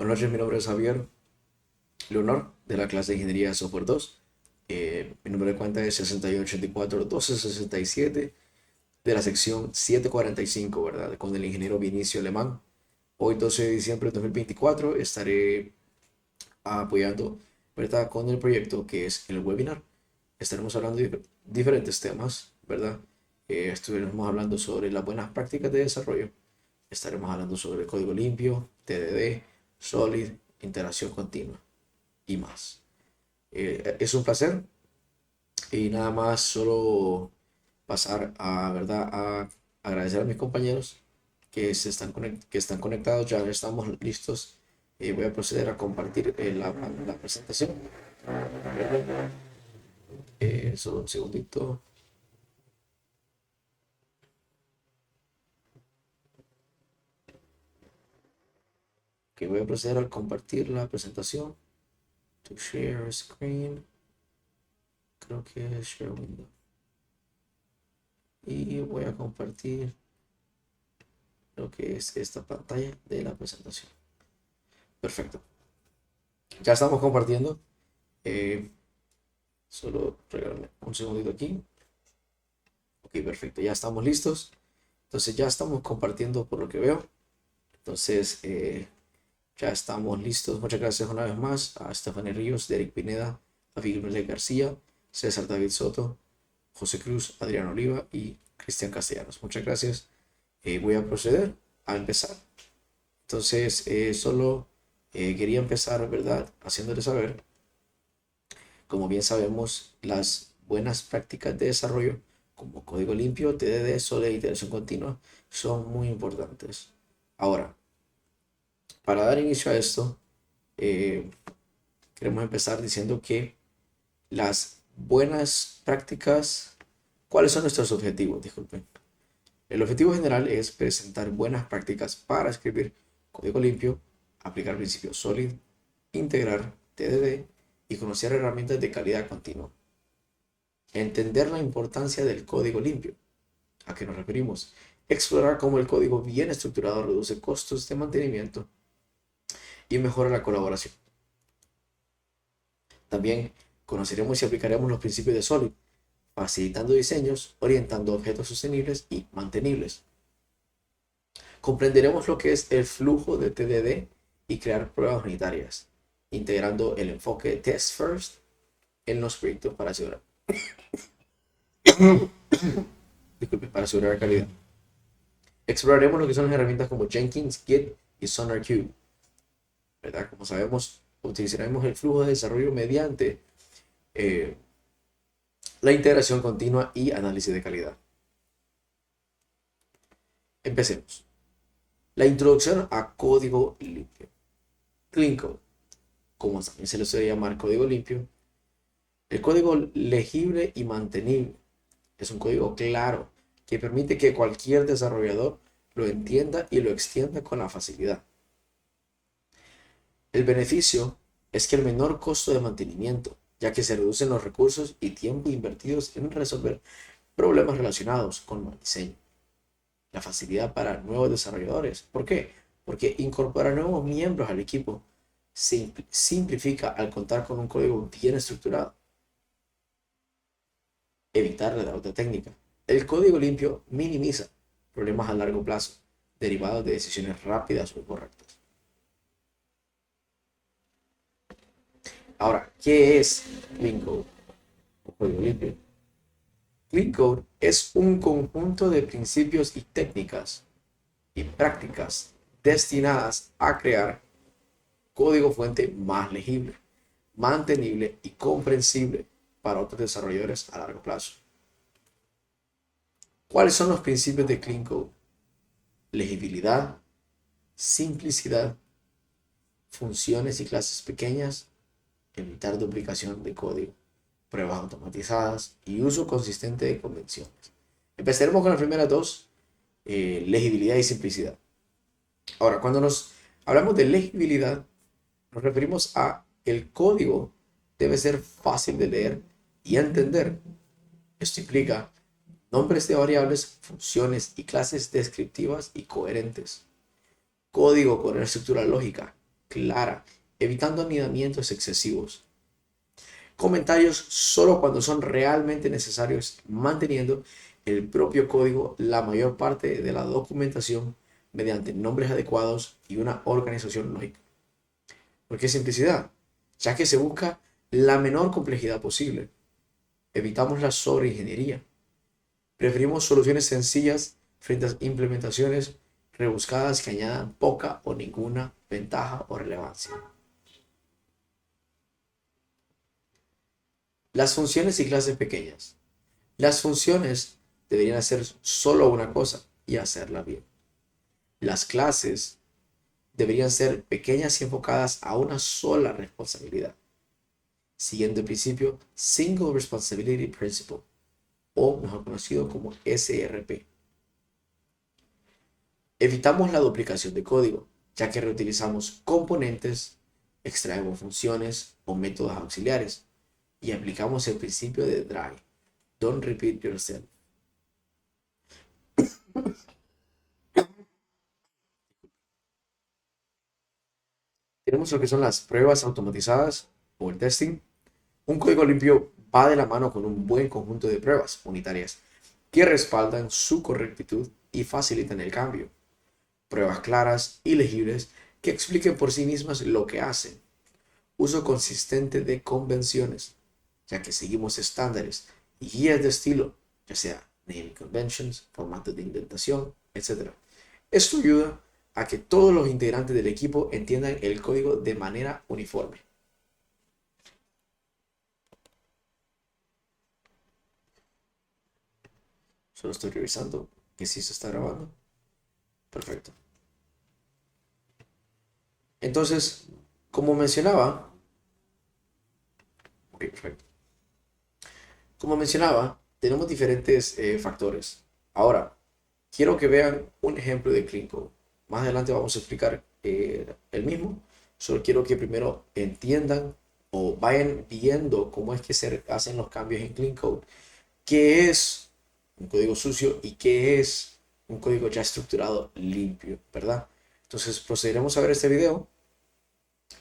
Buenas noches, mi nombre es Javier Leonor de la clase de Ingeniería de Software 2. Mi número de cuenta es 6884-1267 de la sección 745, ¿verdad? Con el ingeniero Vinicio Alemán. Hoy, 12 de diciembre de 2024, estaré apoyando, ¿verdad? Con el proyecto que es el webinar. Estaremos hablando de diferentes temas, ¿verdad? Estaremos hablando sobre las buenas prácticas de desarrollo. Estaremos hablando sobre código limpio, TDD, Solid, integración continua y más. Es un placer y nada más solo pasar a, ¿verdad? A agradecer a mis compañeros que están conectados, ya estamos listos. Voy a proceder a compartir la presentación. Solo un segundito. Que voy a proceder a compartir la presentación. To share screen. Creo que es share window. Y voy a compartir lo que es esta pantalla de la presentación. Perfecto. Ya estamos compartiendo. Eh, Solo regalarme un segundito aquí. Ok, perfecto. Ya estamos listos. Entonces ya estamos compartiendo por lo que veo. Entonces ya estamos listos. Muchas gracias una vez más a Stephanie Ríos, Derek Pineda, a Miguel García, César David Soto, José Cruz, Adrián Oliva y Cristian Castellanos. Muchas gracias. Voy a proceder a empezar. Entonces solo quería empezar, ¿verdad? Haciéndoles saber, como bien sabemos, las buenas prácticas de desarrollo como código limpio, TDD, SOLID e iteración continua son muy importantes. Ahora, para dar inicio a esto, eh, queremos empezar diciendo que las buenas prácticas, ¿cuáles son nuestros objetivos? Disculpen. El objetivo general es presentar buenas prácticas para escribir código limpio, aplicar principios SOLID, integrar TDD y conocer herramientas de calidad continua. Entender la importancia del código limpio. ¿A qué nos referimos? Explorar cómo el código bien estructurado reduce costos de mantenimiento y mejora la colaboración. También conoceremos y aplicaremos los principios de SOLID, facilitando diseños, orientando objetos sostenibles y mantenibles. Comprenderemos lo que es el flujo de TDD y crear pruebas unitarias, integrando el enfoque Test First en los proyectos para asegurar, disculpe, para asegurar calidad. Exploraremos lo que son las herramientas como Jenkins, Git y SonarQube, ¿verdad? Como sabemos, utilizaremos el flujo de desarrollo mediante eh, la integración continua y análisis de calidad. Empecemos. La introducción a código limpio. Clean Code, como también se le suele llamar código limpio. El código legible y mantenible es un código claro que permite que cualquier desarrollador lo entienda y lo extienda con la facilidad. El beneficio es que el menor costo de mantenimiento, ya que se reducen los recursos y tiempo invertidos en resolver problemas relacionados con el diseño. La facilidad para nuevos desarrolladores. ¿Por qué? Porque incorporar nuevos miembros al equipo simplifica al contar con un código bien estructurado. Evitar la deuda técnica. El código limpio minimiza problemas a largo plazo derivados de decisiones rápidas o correctas. Ahora, ¿qué es Clean Code o código limpio? Clean Code es un conjunto de principios y técnicas y prácticas destinadas a crear código fuente más legible, mantenible y comprensible para otros desarrolladores a largo plazo. ¿Cuáles son los principios de Clean Code? Legibilidad, simplicidad, funciones y clases pequeñas, evitar duplicación de código, pruebas automatizadas y uso consistente de convenciones. Empezaremos con las primeras dos, legibilidad y simplicidad. Ahora, cuando nos hablamos de legibilidad, nos referimos a el código debe ser fácil de leer y entender. Esto implica nombres de variables, funciones y clases descriptivas y coherentes. Código con una estructura lógica, clara, evitando anidamientos excesivos. Comentarios solo cuando son realmente necesarios, manteniendo el propio código la mayor parte de la documentación mediante nombres adecuados y una organización lógica. ¿Por qué simplicidad? Ya que se busca la menor complejidad posible. Evitamos la sobreingeniería. Preferimos soluciones sencillas frente a implementaciones rebuscadas que añadan poca o ninguna ventaja o relevancia. Las funciones y clases pequeñas. Las funciones deberían hacer solo una cosa y hacerla bien. Las clases deberían ser pequeñas y enfocadas a una sola responsabilidad, siguiendo el principio Single Responsibility Principle, o mejor conocido como SRP. Evitamos la duplicación de código, ya que reutilizamos componentes, extraemos funciones o métodos auxiliares y aplicamos el principio de DRY, Don't Repeat Yourself. Tenemos lo que son las pruebas automatizadas o el testing. Un código limpio va de la mano con un buen conjunto de pruebas unitarias que respaldan su correctitud y facilitan el cambio. Pruebas claras y legibles que expliquen por sí mismas lo que hacen. Uso consistente de convenciones, ya que seguimos estándares y guías de estilo, ya sea naming conventions, formatos de indentación, etc. Esto ayuda a que todos los integrantes del equipo entiendan el código de manera uniforme. Solo estoy revisando que sí se está grabando. Perfecto. Entonces, como mencionaba, ok, perfecto. Como mencionaba, tenemos diferentes factores. Ahora, quiero que vean un ejemplo de Clean Code. Más adelante vamos a explicar el mismo. Solo quiero que primero entiendan o vayan viendo cómo es que se hacen los cambios en Clean Code. ¿Qué es un código sucio y qué es un código ya estructurado limpio, verdad? Entonces procederemos a ver este video.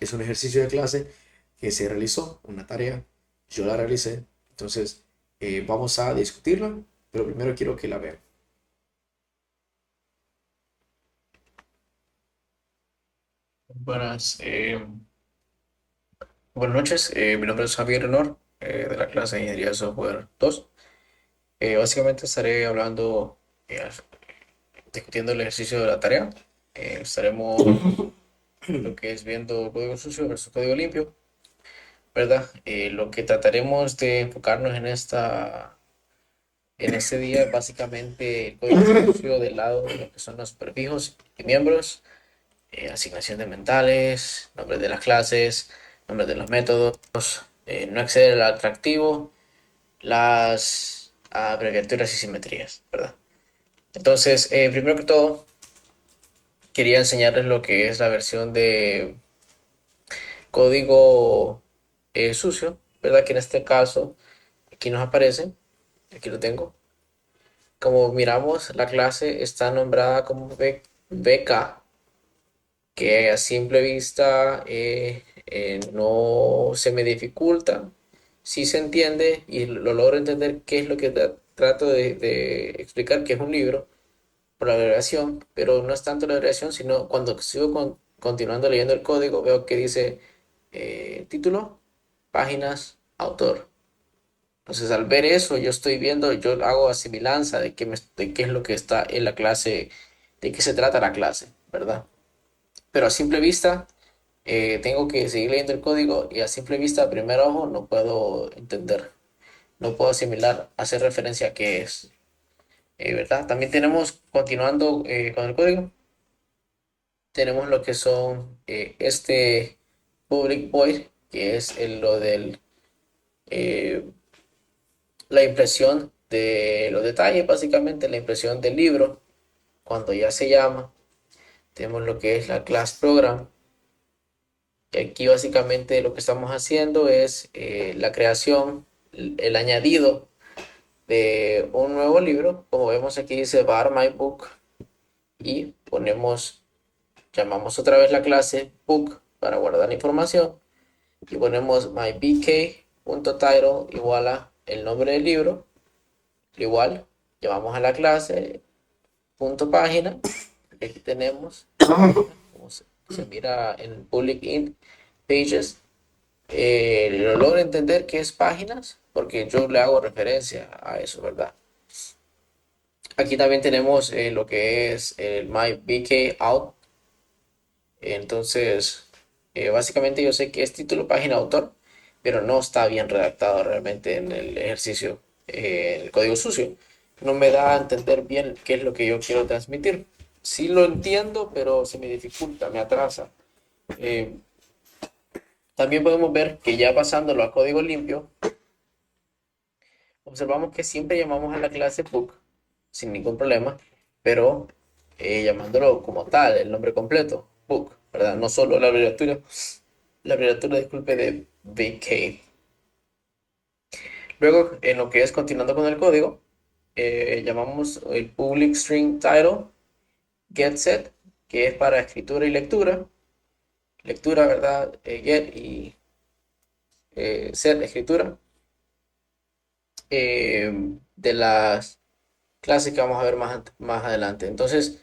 Es un ejercicio de clase que se realizó, una tarea, yo la realicé. Entonces vamos a discutirla, pero primero quiero que la vean. Buenas, buenas noches. Mi nombre es Javier Honor, de la clase de Ingeniería de Software 2. Básicamente estaré hablando, discutiendo el ejercicio de la tarea. Estaremos lo que es viendo código sucio versus código limpio, ¿verdad? Lo que trataremos de enfocarnos en este día es básicamente el código sucio del lado de lo que son los prefijos y miembros, asignación de mentales, nombres de las clases, nombres de los métodos, no exceder al atractivo, las abreviaturas y simetrías, ¿verdad? Entonces, primero que todo, quería enseñarles lo que es la versión de código sucio, ¿verdad? Que en este caso, aquí nos aparece, aquí lo tengo. Como miramos, la clase está nombrada como BK, que a simple vista no se me dificulta, sí se entiende y lo logro entender qué es lo que trato de explicar, que es un libro por la abreviación, pero no es tanto la abreviación, sino cuando sigo continuando leyendo el código, veo que dice título, páginas, autor. Entonces, al ver eso, yo estoy viendo, yo hago asimilanza de qué es lo que está en la clase, de qué se trata la clase, ¿verdad? Pero a simple vista, tengo que seguir leyendo el código y a simple vista, a primer ojo, no puedo entender, no puedo asimilar, hacer referencia a qué es, ¿verdad? También tenemos, continuando con el código, tenemos lo que son este public void, que es lo del, eh, la impresión de los detalles, básicamente la impresión del libro, cuando ya se llama. Tenemos lo que es la class program. Y aquí básicamente lo que estamos haciendo es la creación, el añadido de un nuevo libro. Como vemos aquí dice var my book y llamamos otra vez la clase book para guardar la información y ponemos mybk.title igual a el nombre del libro, igual, llamamos a la clase, punto página, aquí tenemos la página, como se mira en public int pages. Lo logro entender que es páginas porque yo le hago referencia a eso, ¿verdad? Aquí también tenemos lo que es el mybkout. Entonces, básicamente yo sé que es título, página, autor, pero no está bien redactado realmente en el ejercicio, el código sucio. No me da a entender bien qué es lo que yo quiero transmitir. Sí lo entiendo, pero se me dificulta, me atrasa. Eh, También podemos ver que ya pasándolo a código limpio, observamos que siempre llamamos a la clase book sin ningún problema, pero llamándolo como tal, el nombre completo, book, ¿verdad? No solo la abreviatura, disculpe, de VK. Luego, en lo que es continuando con el código, llamamos el public string title getSet, que es para escritura y lectura. Lectura, ¿verdad? Get y set, escritura. De las clases que vamos a ver más adelante. Entonces,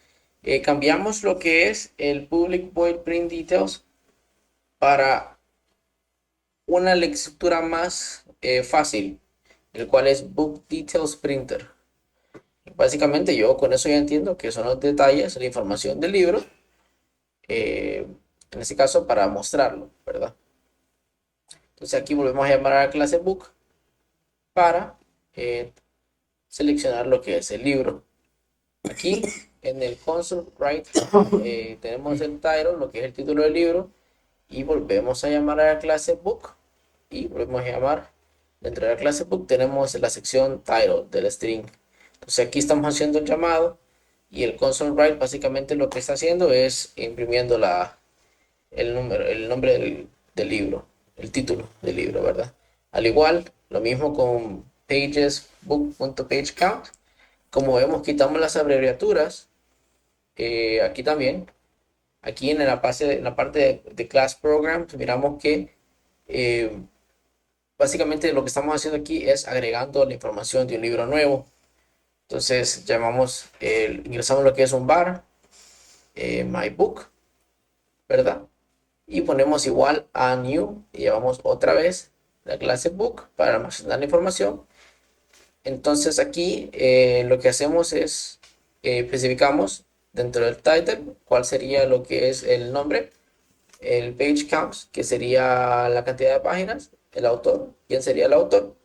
cambiamos lo que es el public void print details para una lectura más fácil, el cual es book details printer. Básicamente yo con eso ya entiendo que son los detalles, la información del libro, eh, en este caso para mostrarlo, ¿verdad? Entonces aquí volvemos a llamar a la clase book para seleccionar lo que es el libro. Aquí en el console write tenemos el title, lo que es el título del libro, y volvemos a llamar a la clase book y volvemos a llamar dentro de la clase book tenemos la sección title del string. Entonces aquí estamos haciendo el llamado y el console write básicamente lo que está haciendo es imprimiendo el nombre del libro, el título del libro, ¿verdad? Al igual, lo mismo con pages book.pagecount. Como vemos, quitamos las abreviaturas. Aquí también, aquí en la parte de class programs, miramos que eh, básicamente lo que estamos haciendo aquí es agregando la información de un libro nuevo. Entonces ingresamos lo que es un var, my book, ¿verdad? Y ponemos igual a new y llevamos otra vez la clase book para almacenar la información. Entonces aquí lo que hacemos es especificamos dentro del title cuál sería lo que es el nombre, el page count, que sería la cantidad de páginas, el autor, quién sería el autor.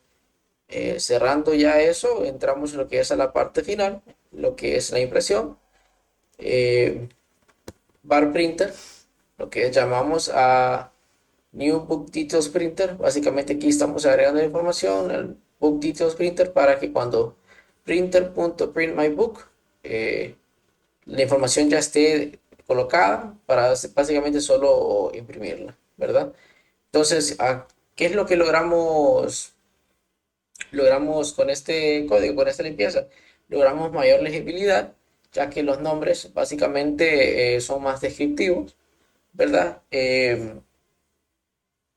Cerrando ya eso, entramos en lo que es a la parte final, lo que es la impresión. Eh, Bar printer, lo que llamamos a New Book Details Printer. Básicamente aquí estamos agregando la información al Book Details Printer para que cuando printer.printMyBook la información ya esté colocada para básicamente solo imprimirla, ¿verdad? Entonces, ¿qué es lo que logramos con este código, con esta limpieza? Logramos mayor legibilidad, ya que los nombres básicamente son más descriptivos, ¿verdad?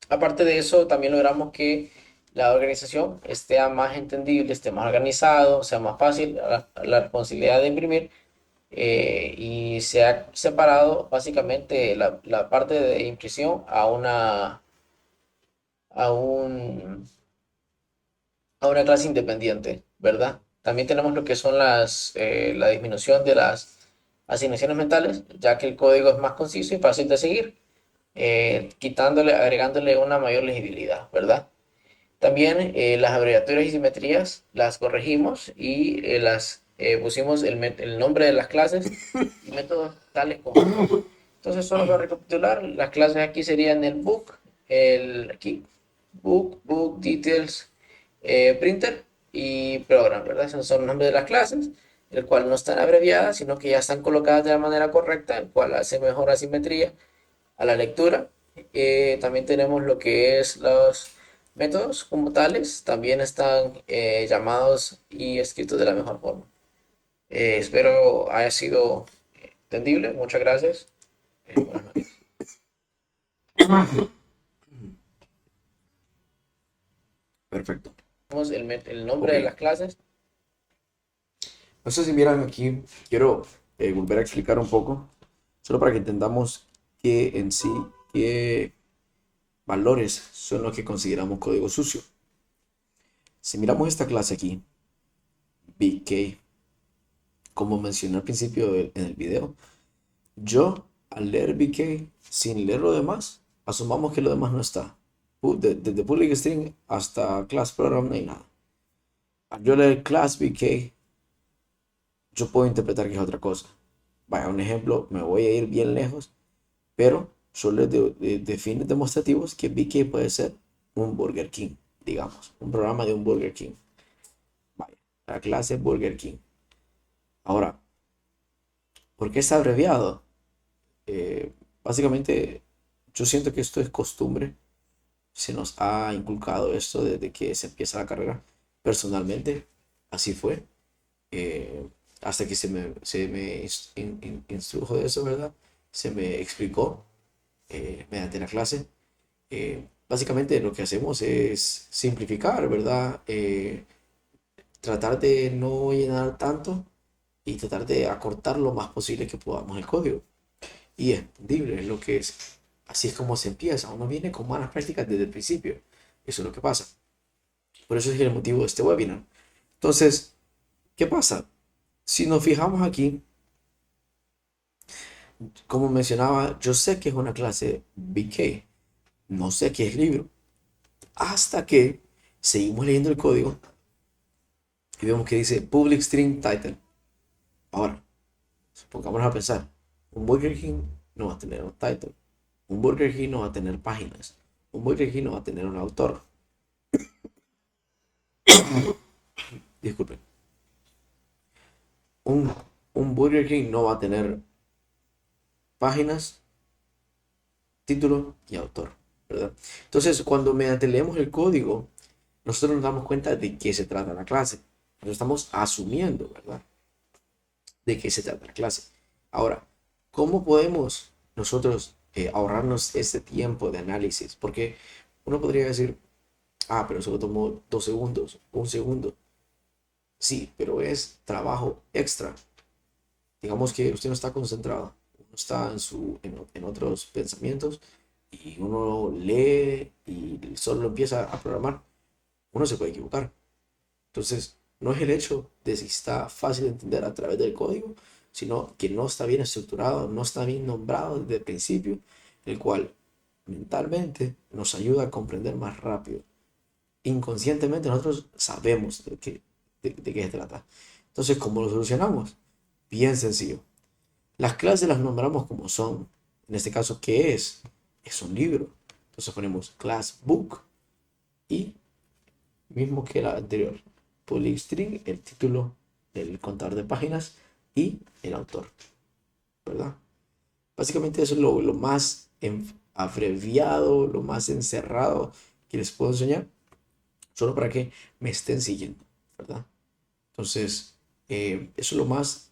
Aparte de eso, también logramos que la organización esté más entendible, esté más organizado, sea más fácil la responsabilidad de imprimir y se ha separado básicamente la parte de impresión a un, a una clase independiente, ¿verdad? También tenemos lo que son la disminución de las asignaciones mentales, ya que el código es más conciso y fácil de seguir, agregándole una mayor legibilidad, ¿verdad? También las abreviaturas y simetrías las corregimos y pusimos el nombre de las clases y métodos tales como son. Entonces, solo para recapitular, las clases aquí serían el book, aquí, book, details, printer y program, ¿verdad? Esos son los nombres de las clases, el cual no están abreviadas, sino que ya están colocadas de la manera correcta, el cual hace mejor asimetría a la lectura. También tenemos lo que es los métodos como tales, también están llamados y escritos de la mejor forma. Espero haya sido entendible. Muchas gracias. Buenas noches. Perfecto. El nombre Ok. de las clases. No sé si miran aquí, quiero volver a explicar un poco, solo para que entendamos qué en sí, qué valores son los que consideramos código sucio. Si miramos esta clase aquí, BK, como mencioné al principio en el video, yo al leer BK sin leer lo demás, asumamos que lo demás no está. Desde public string hasta class program no hay nada. Al yo leer class BK, yo puedo interpretar que es otra cosa. Vaya, un ejemplo, me voy a ir bien lejos, pero solo de fines demostrativos que BK puede ser un Burger King, digamos, un programa de un Burger King. Vaya, la clase Burger King. Ahora, ¿por qué está abreviado? Eh, Básicamente, yo siento que esto es costumbre. Se nos ha inculcado esto desde que se empieza la carrera. Personalmente, así fue. Hasta que se me instrujo de eso, ¿verdad? Se me explicó mediante la clase. Básicamente lo que hacemos es simplificar, ¿verdad? Tratar de no llenar tanto y tratar de acortar lo más posible que podamos el código. Y es entendible, es lo que es. Así es como se empieza. Uno viene con malas prácticas desde el principio. Eso es lo que pasa. Por eso es el motivo de este webinar. Entonces, ¿qué pasa? Si nos fijamos aquí, como mencionaba, yo sé que es una clase BK. No sé qué es libro. Hasta que seguimos leyendo el código y vemos que dice Public String Title. Ahora, pongámonos a pensar. Un Burger King no va a tener un title. Un Burger King no va a tener páginas. Un Burger King no va a tener un autor. Disculpen. Un, un Burger King no va a tener páginas, título y autor, ¿verdad? Entonces, cuando mediante leemos el código, nosotros nos damos cuenta de qué se trata la clase. Nosotros estamos asumiendo, ¿verdad? De qué se trata la clase. Ahora, ¿cómo podemos nosotros ahorrarnos este tiempo de análisis? Porque uno podría decir, ah, pero solo tomó 2 segundos, un segundo. Sí, pero es trabajo extra. Digamos que usted no está concentrado, uno está en otros pensamientos y uno lee y solo empieza a programar, uno se puede equivocar. Entonces, no es el hecho de si está fácil de entender a través del código, sino que no está bien estructurado, no está bien nombrado desde el principio, el cual mentalmente nos ayuda a comprender más rápido. Inconscientemente nosotros sabemos de qué se trata. Entonces, ¿cómo lo solucionamos? Bien sencillo. Las clases las nombramos como son. En este caso, ¿qué es? Es un libro. Entonces ponemos class book y mismo que la anterior. Public string, el título del contador de páginas y el autor, ¿verdad? Básicamente eso es lo más abreviado, lo más encerrado que les puedo enseñar, solo para que me estén siguiendo, ¿verdad? Entonces, eso es lo más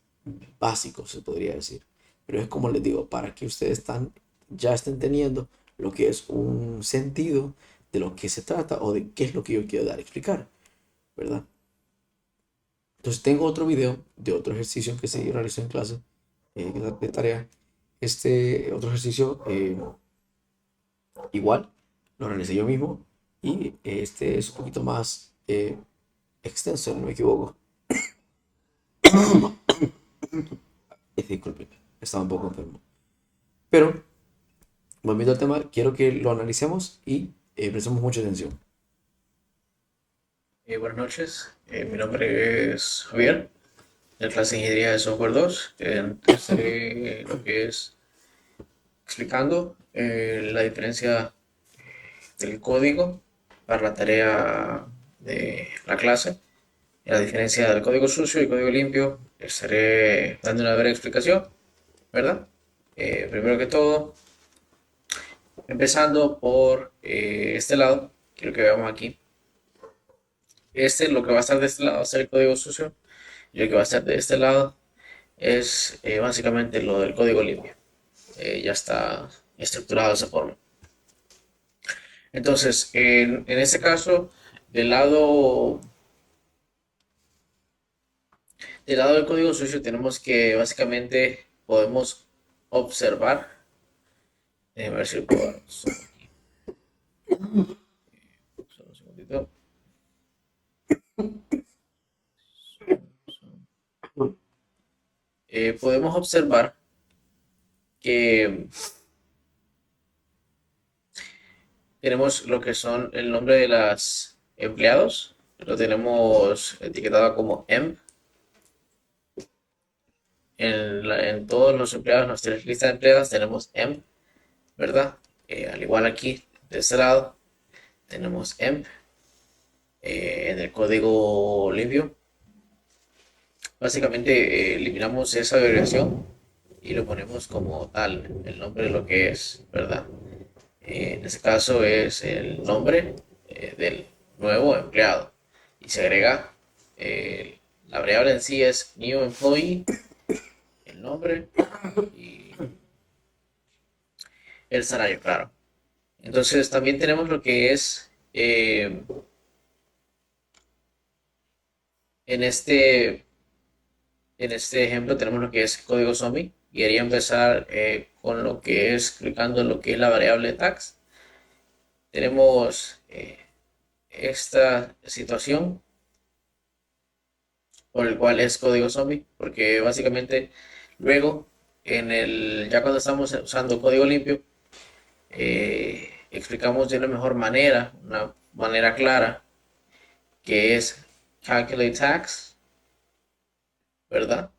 básico, se podría decir. Pero es como les digo, para que ustedes ya estén teniendo lo que es un sentido de lo que se trata o de qué es lo que yo quiero dar a explicar, ¿verdad? Entonces tengo otro video de otro ejercicio que se realizó en clase de tarea. Este otro ejercicio igual lo realicé yo mismo y este es un poquito más extenso, no me equivoco. Disculpen, estaba un poco enfermo. Pero, volviendo al tema, quiero que lo analicemos y prestemos mucha atención. Buenas noches, mi nombre es Javier, de la clase de Ingeniería de Software 2. Estaré lo que es explicando la diferencia del código para la tarea de la clase, la diferencia del código sucio y código limpio. Estaré dando una breve explicación, ¿verdad? Primero que todo, empezando por este lado, quiero que veamos aquí. Lo que va a estar de este lado va a ser el código sucio y lo que va a estar de este lado es básicamente lo del código limpio. Ya está estructurado de esa forma. Entonces, en este caso, del lado, del lado del código sucio tenemos que básicamente podemos observar. Déjame ver si lo puedo dar zoom aquí. Solo un segundito. Zoom. Podemos observar que tenemos lo que son el nombre de las empleados. Lo tenemos etiquetado como emp. En todos los empleados, nuestra lista de empleados tenemos emp, ¿verdad? Al igual aquí, de este lado, tenemos emp en el código limpio. Básicamente eliminamos esa abreviación y lo ponemos como tal, el nombre de lo que es, ¿verdad? En este caso es el nombre del nuevo empleado y se agrega la variable en sí es new employee, el nombre y el salario, claro. Entonces también tenemos lo que es en este en este ejemplo tenemos lo que es código zombie y quería empezar con lo que es clicando en lo que es la variable tags. Tenemos esta situación por el cual es código zombie, porque básicamente luego ya cuando estamos usando código limpio, explicamos de una manera clara, que es calculate tags, ¿verdad?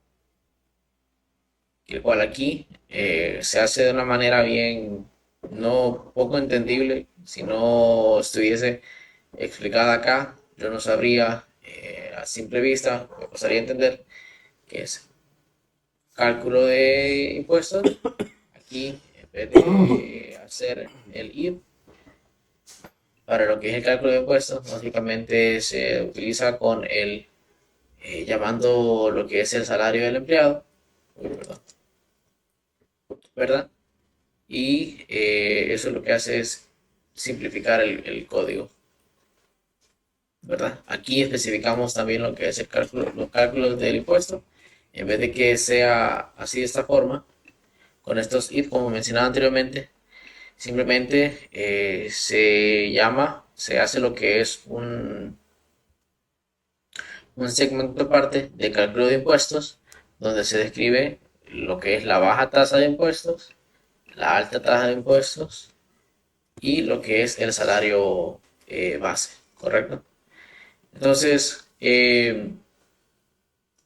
El cual aquí se hace de una manera bien, no poco entendible. Si no estuviese explicada acá, yo no sabría a simple vista, me costaría entender que es cálculo de impuestos. Aquí, en vez de hacer el IR, para lo que es el cálculo de impuestos, básicamente se utiliza con el llamando lo que es el salario del empleado, ¿verdad? Y eso lo que hace es simplificar el código, ¿verdad? Aquí especificamos también lo que es el cálculo, los cálculos del impuesto. En vez de que sea así de esta forma, con estos if, como mencionaba anteriormente, simplemente se hace lo que es un segmento aparte de cálculo de impuestos, donde se describe lo que es la baja tasa de impuestos, la alta tasa de impuestos y lo que es el salario base, ¿correcto? Entonces,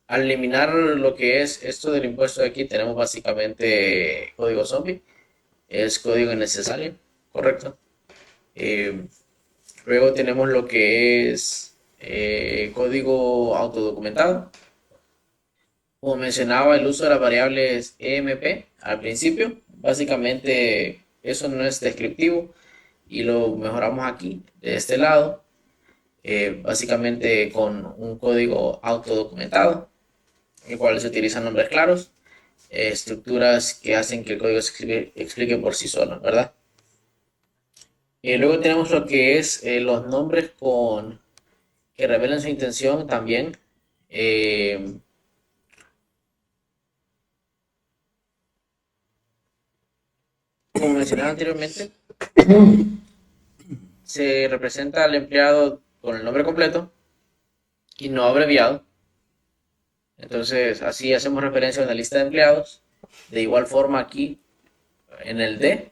al eliminar lo que es esto del impuesto de aquí, tenemos básicamente código zombie, es código innecesario, ¿correcto? Eh, Luego tenemos lo que es código autodocumentado. Como mencionaba, el uso de las variables EMP al principio, básicamente eso no es descriptivo y lo mejoramos aquí, de este lado, básicamente con un código autodocumentado, en el cual se utilizan nombres claros, estructuras que hacen que el código se explique por sí solo, ¿verdad? Luego tenemos lo que es los nombres que revelan su intención también. Eh, Como mencionaba anteriormente, se representa al empleado con el nombre completo y no abreviado. Entonces, así hacemos referencia a una lista de empleados. De igual forma aquí en el D,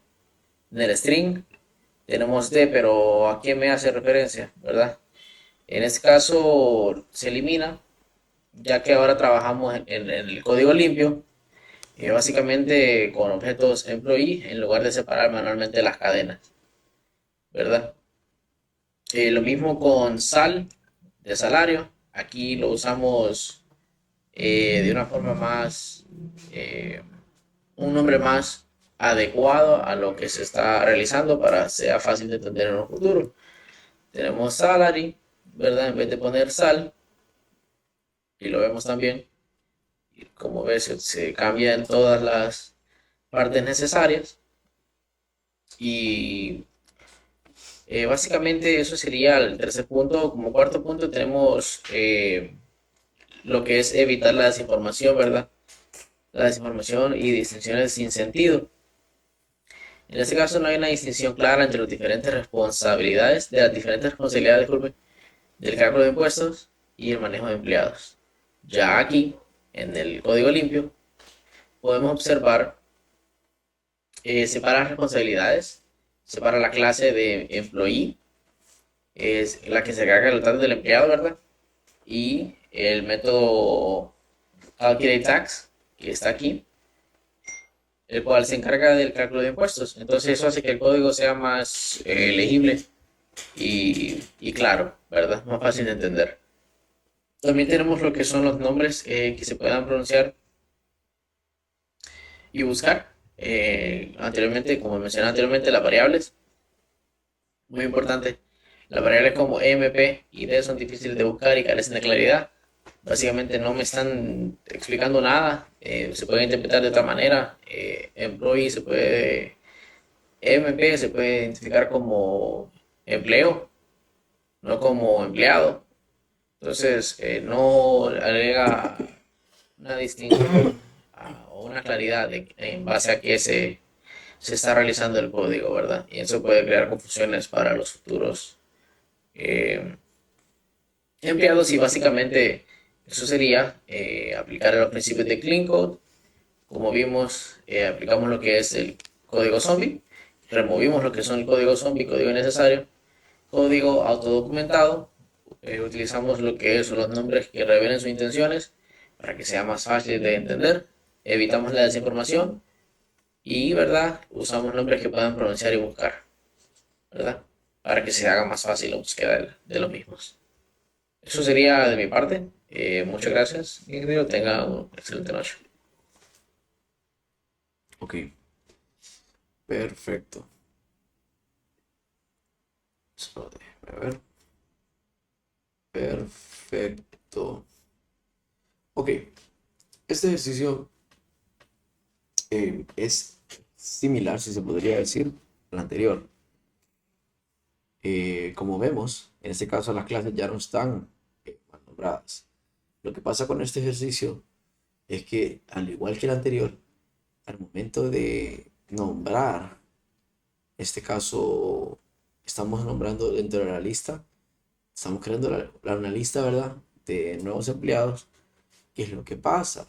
en el string, tenemos D, pero ¿a quién me hace referencia? ¿Verdad? En este caso se elimina, ya que ahora trabajamos en el código limpio, básicamente con objetos employee, en lugar de separar manualmente las cadenas, ¿verdad? Lo mismo con sal, de salario. Aquí lo usamos de una forma más, eh, un nombre más adecuado a lo que se está realizando para que sea fácil de entender en un futuro. Tenemos salary, ¿verdad? En vez de poner sal, y lo vemos también, como ves, se cambia en todas las partes necesarias y Básicamente eso sería el tercer punto. Como cuarto punto tenemos lo que es evitar la desinformación, ¿verdad? La desinformación y distinciones sin sentido. En este caso no hay una distinción clara entre las diferentes responsabilidades, disculpe, del cálculo de impuestos y el manejo de empleados. Ya aquí, en el código limpio, podemos observar, separa responsabilidades, separa la clase de employee, es la que se encarga de los datos del empleado, ¿verdad? Y el método Calculate Tax, que está aquí, el cual se encarga del cálculo de impuestos. Entonces eso hace que el código sea más legible y claro, ¿verdad? Más fácil de entender. También tenemos lo que son los nombres que se puedan pronunciar y buscar. Anteriormente, como mencioné anteriormente, las variables, muy importante. Las variables como EMP y D son difíciles de buscar y carecen de claridad. Básicamente no me están explicando nada. Se puede interpretar de otra manera. Employee se puede, EMP se puede identificar como empleo, no como empleado. Entonces, no agrega una distinción o una claridad en base a qué se está realizando el código, ¿verdad? Y eso puede crear confusiones para los futuros eh, empleados y básicamente eso sería aplicar los principios de Clean Code. Como vimos, aplicamos lo que es el código zombie, removimos lo que son el código zombie, código innecesario, código autodocumentado, utilizamos lo que son los nombres que revelen sus intenciones para que sea más fácil de entender, evitamos la desinformación y, ¿verdad? Usamos nombres que puedan pronunciar y buscar, ¿verdad? Para que se haga más fácil la búsqueda de los mismos. Eso sería de mi parte. Muchas gracias, ingeniero. Tenga una excelente noche. Ok, perfecto. Solo déjame ver. Perfecto. Ok, este ejercicio es similar, si se podría decir, al anterior. Como vemos, en este caso las clases ya no están mal nombradas. Lo que pasa con este ejercicio es que, al igual que el anterior, al momento de nombrar, en este caso, estamos nombrando dentro de la lista, estamos creando una lista, ¿verdad? De nuevos empleados. ¿Qué es lo que pasa?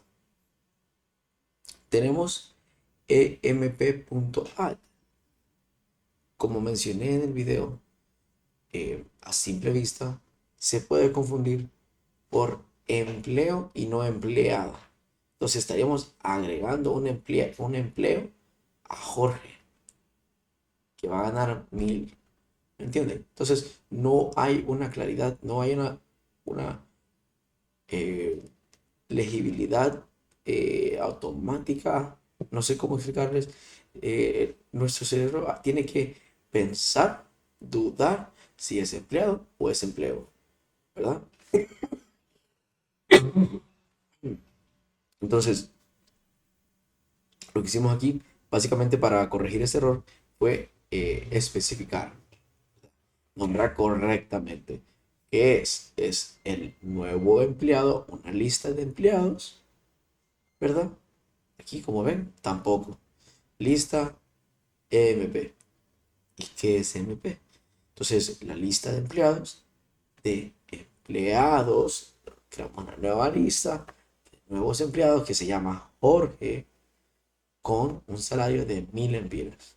Tenemos emp.add. Como mencioné en el video, a simple vista se puede confundir por empleo y no empleado. Entonces estaríamos agregando un empleo a Jorge, que va a ganar 1000. ¿Me entienden? Entonces no hay una claridad, no hay una eh, legibilidad automática. No sé cómo explicarles. Nuestro cerebro tiene que pensar, dudar si es empleado o es empleo, ¿verdad? Entonces, lo que hicimos aquí, básicamente para corregir ese error, fue especificar, nombrar correctamente qué es el nuevo empleado, una lista de empleados, ¿verdad? Aquí, como ven, tampoco. Lista EMP. ¿Y qué es MP? Entonces, la lista de empleados, creamos una nueva lista de nuevos empleados que se llama Jorge, con un salario de 1000 empiras.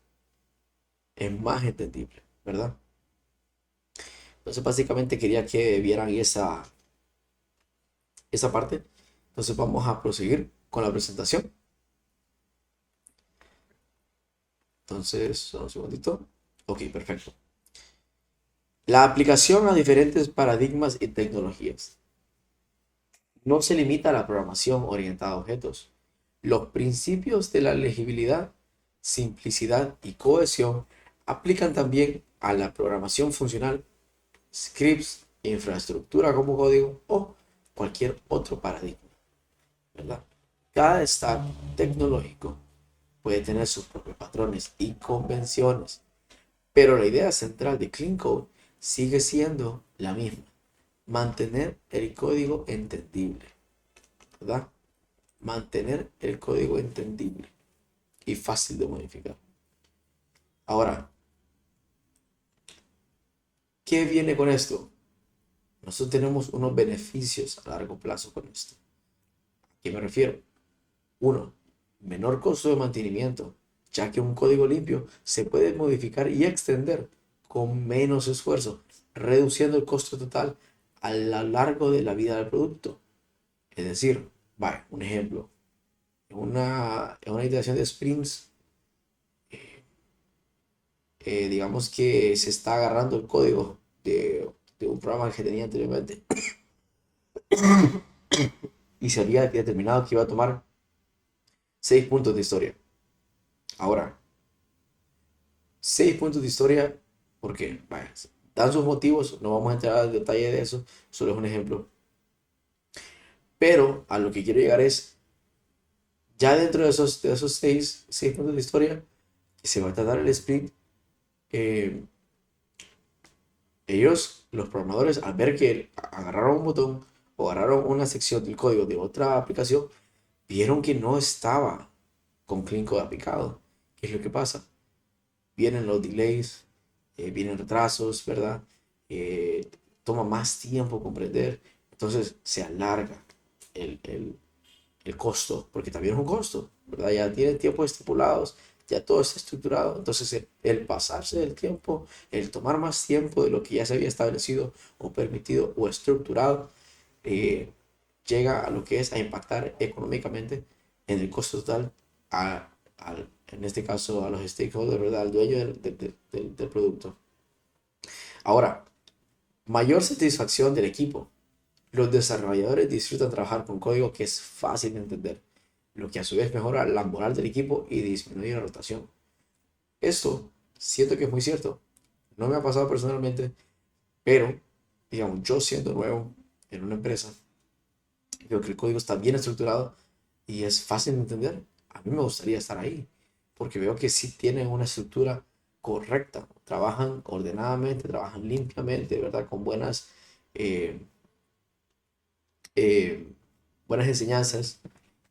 Es más entendible, ¿verdad? Entonces, básicamente quería que vieran esa parte. Entonces, vamos a proseguir con la presentación. Entonces, solo un segundito. Ok, perfecto. La aplicación a diferentes paradigmas y tecnologías no se limita a la programación orientada a objetos. Los principios de la legibilidad, simplicidad y cohesión aplican también a la programación funcional, scripts, infraestructura como código o cualquier otro paradigma, ¿verdad? Cada stack tecnológico puede tener sus propios patrones y convenciones, Pero la idea central de Clean Code sigue siendo la misma. Mantener el código entendible, ¿verdad? Mantener el código entendible y fácil de modificar. Ahora, ¿qué viene con esto? Nosotros tenemos unos beneficios a largo plazo con esto. ¿A qué me refiero? Uno, menor costo de mantenimiento, ya que un código limpio se puede modificar y extender con menos esfuerzo, reduciendo el costo total a lo largo de la vida del producto. Es decir, vaya, un ejemplo, en una iteración de sprints, digamos que se está agarrando el código de un programa que tenía anteriormente y se había determinado que iba a tomar 6 puntos de historia. Ahora, 6 puntos de historia, ¿por qué? Vaya, dan sus motivos, no vamos a entrar al detalle de eso, solo es un ejemplo. Pero a lo que quiero llegar es, ya dentro de esos 6 puntos de historia, que se va a tratar el sprint, eh, ellos, los programadores, al ver que agarraron un botón o agarraron una sección del código de otra aplicación, vieron que no estaba con Clean Code aplicado. ¿Qué es lo que pasa? Vienen los delays, vienen retrasos, ¿verdad? Eh, Toma más tiempo comprender, entonces se alarga el costo, porque también es un costo, ¿verdad? Ya tiene tiempos estipulados, ya todo está estructurado, entonces el pasarse del tiempo, el tomar más tiempo de lo que ya se había establecido o permitido o estructurado, eh, llega a lo que es a impactar económicamente en el costo total en este caso a los stakeholders, ¿verdad? Al dueño del producto. Ahora, mayor satisfacción del equipo. Los desarrolladores disfrutan trabajar con código que es fácil de entender, lo que a su vez mejora la moral del equipo y disminuye la rotación. Esto siento que es muy cierto. No me ha pasado personalmente, pero, digamos, yo siendo nuevo en una empresa, veo que el código está bien estructurado y es fácil de entender. A mí me gustaría estar ahí, porque veo que sí tienen una estructura correcta, trabajan ordenadamente, trabajan limpiamente, ¿verdad? Con eh, eh, buenas enseñanzas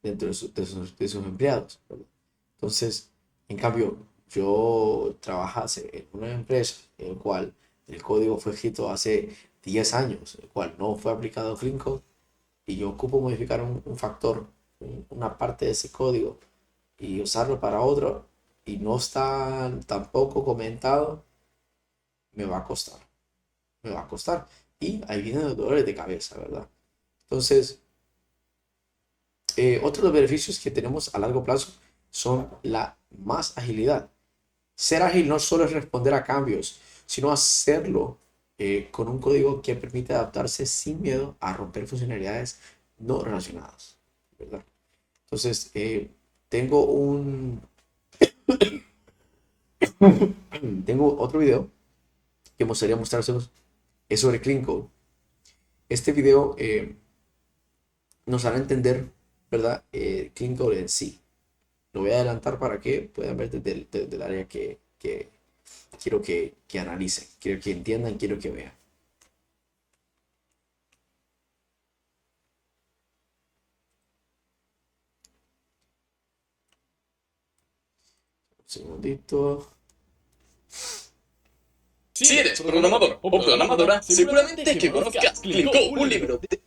dentro de sus empleados, ¿verdad? Entonces, en cambio, yo trabajase en una empresa en la cual el código fue escrito hace 10 años, el cual no fue aplicado Clean Code, y yo ocupo modificar un factor, una parte de ese código y usarlo para otro y no está tampoco comentado, me va a costar, me va a costar. Y ahí vienen los dolores de cabeza, ¿verdad? Entonces, otro de los beneficios que tenemos a largo plazo son la más agilidad. Ser ágil no solo es responder a cambios, sino hacerlo con un código que permite adaptarse sin miedo a romper funcionalidades no relacionadas, ¿verdad? Entonces, tengo tengo otro video que me gustaría mostrárselos, es sobre Clean Code. Este video nos hará entender, ¿verdad? Clean Code en sí. Lo voy a adelantar para que puedan ver desde el área que quiero que analicen, quiero que entiendan, quiero que vean. Un segundito. Si eres programador o programadora, seguramente que conozcas Clean Code, un libro de...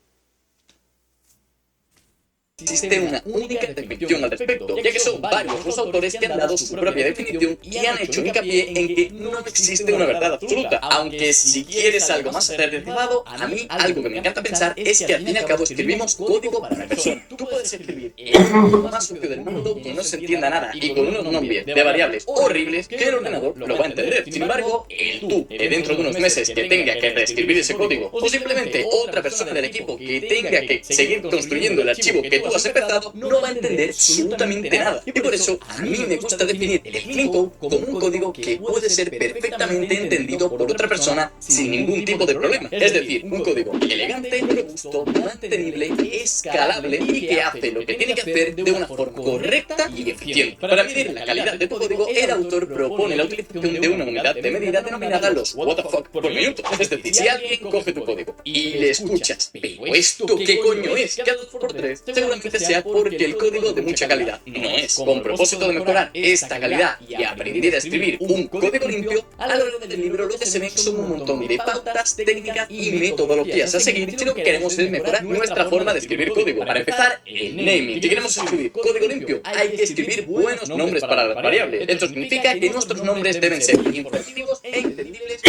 Existe una única definición al respecto, ya que son varios los autores que han dado su propia definición y han hecho hincapié en que no existe una verdad absoluta, aunque si quieres algo más certificado, a mí algo que me encanta pensar es que al fin y al cabo escribimos código para la persona. Tú puedes escribir el código más sucio del mundo que no se entienda nada y con unos nombres de variables horribles que el ordenador lo va a entender. Sin embargo, el tú, dentro de unos meses, que tenga que reescribir ese código, o simplemente otra persona del equipo que tenga que seguir construyendo el archivo que tú has empezado, no va a entender absolutamente nada. Y por eso a mí me gusta definir el clean code como un código que puede ser perfectamente entendido por otra persona sin ningún tipo de problema. Es decir, un código elegante, robusto, mantenible, escalable y que hace lo que tiene que hacer de una forma correcta y eficiente. Para medir la calidad de tu código, el autor propone la utilización de una unidad de medida denominada los WTF por minuto. Es decir, si alguien coge tu código y le escuchas, pero ¿esto qué coño es? Cada 2x3, seguramente sea porque el código de mucha calidad no es. Con propósito de mejorar esta calidad y aprender a escribir un código limpio, a lo largo del libro lo que se ven son un montón de pautas, técnicas y metodologías a seguir si lo que queremos es mejorar nuestra forma de escribir código. Para empezar, el naming. Si queremos escribir código limpio, hay que escribir buenos nombres para las variables. Esto significa que nuestros nombres deben ser informativos e entendibles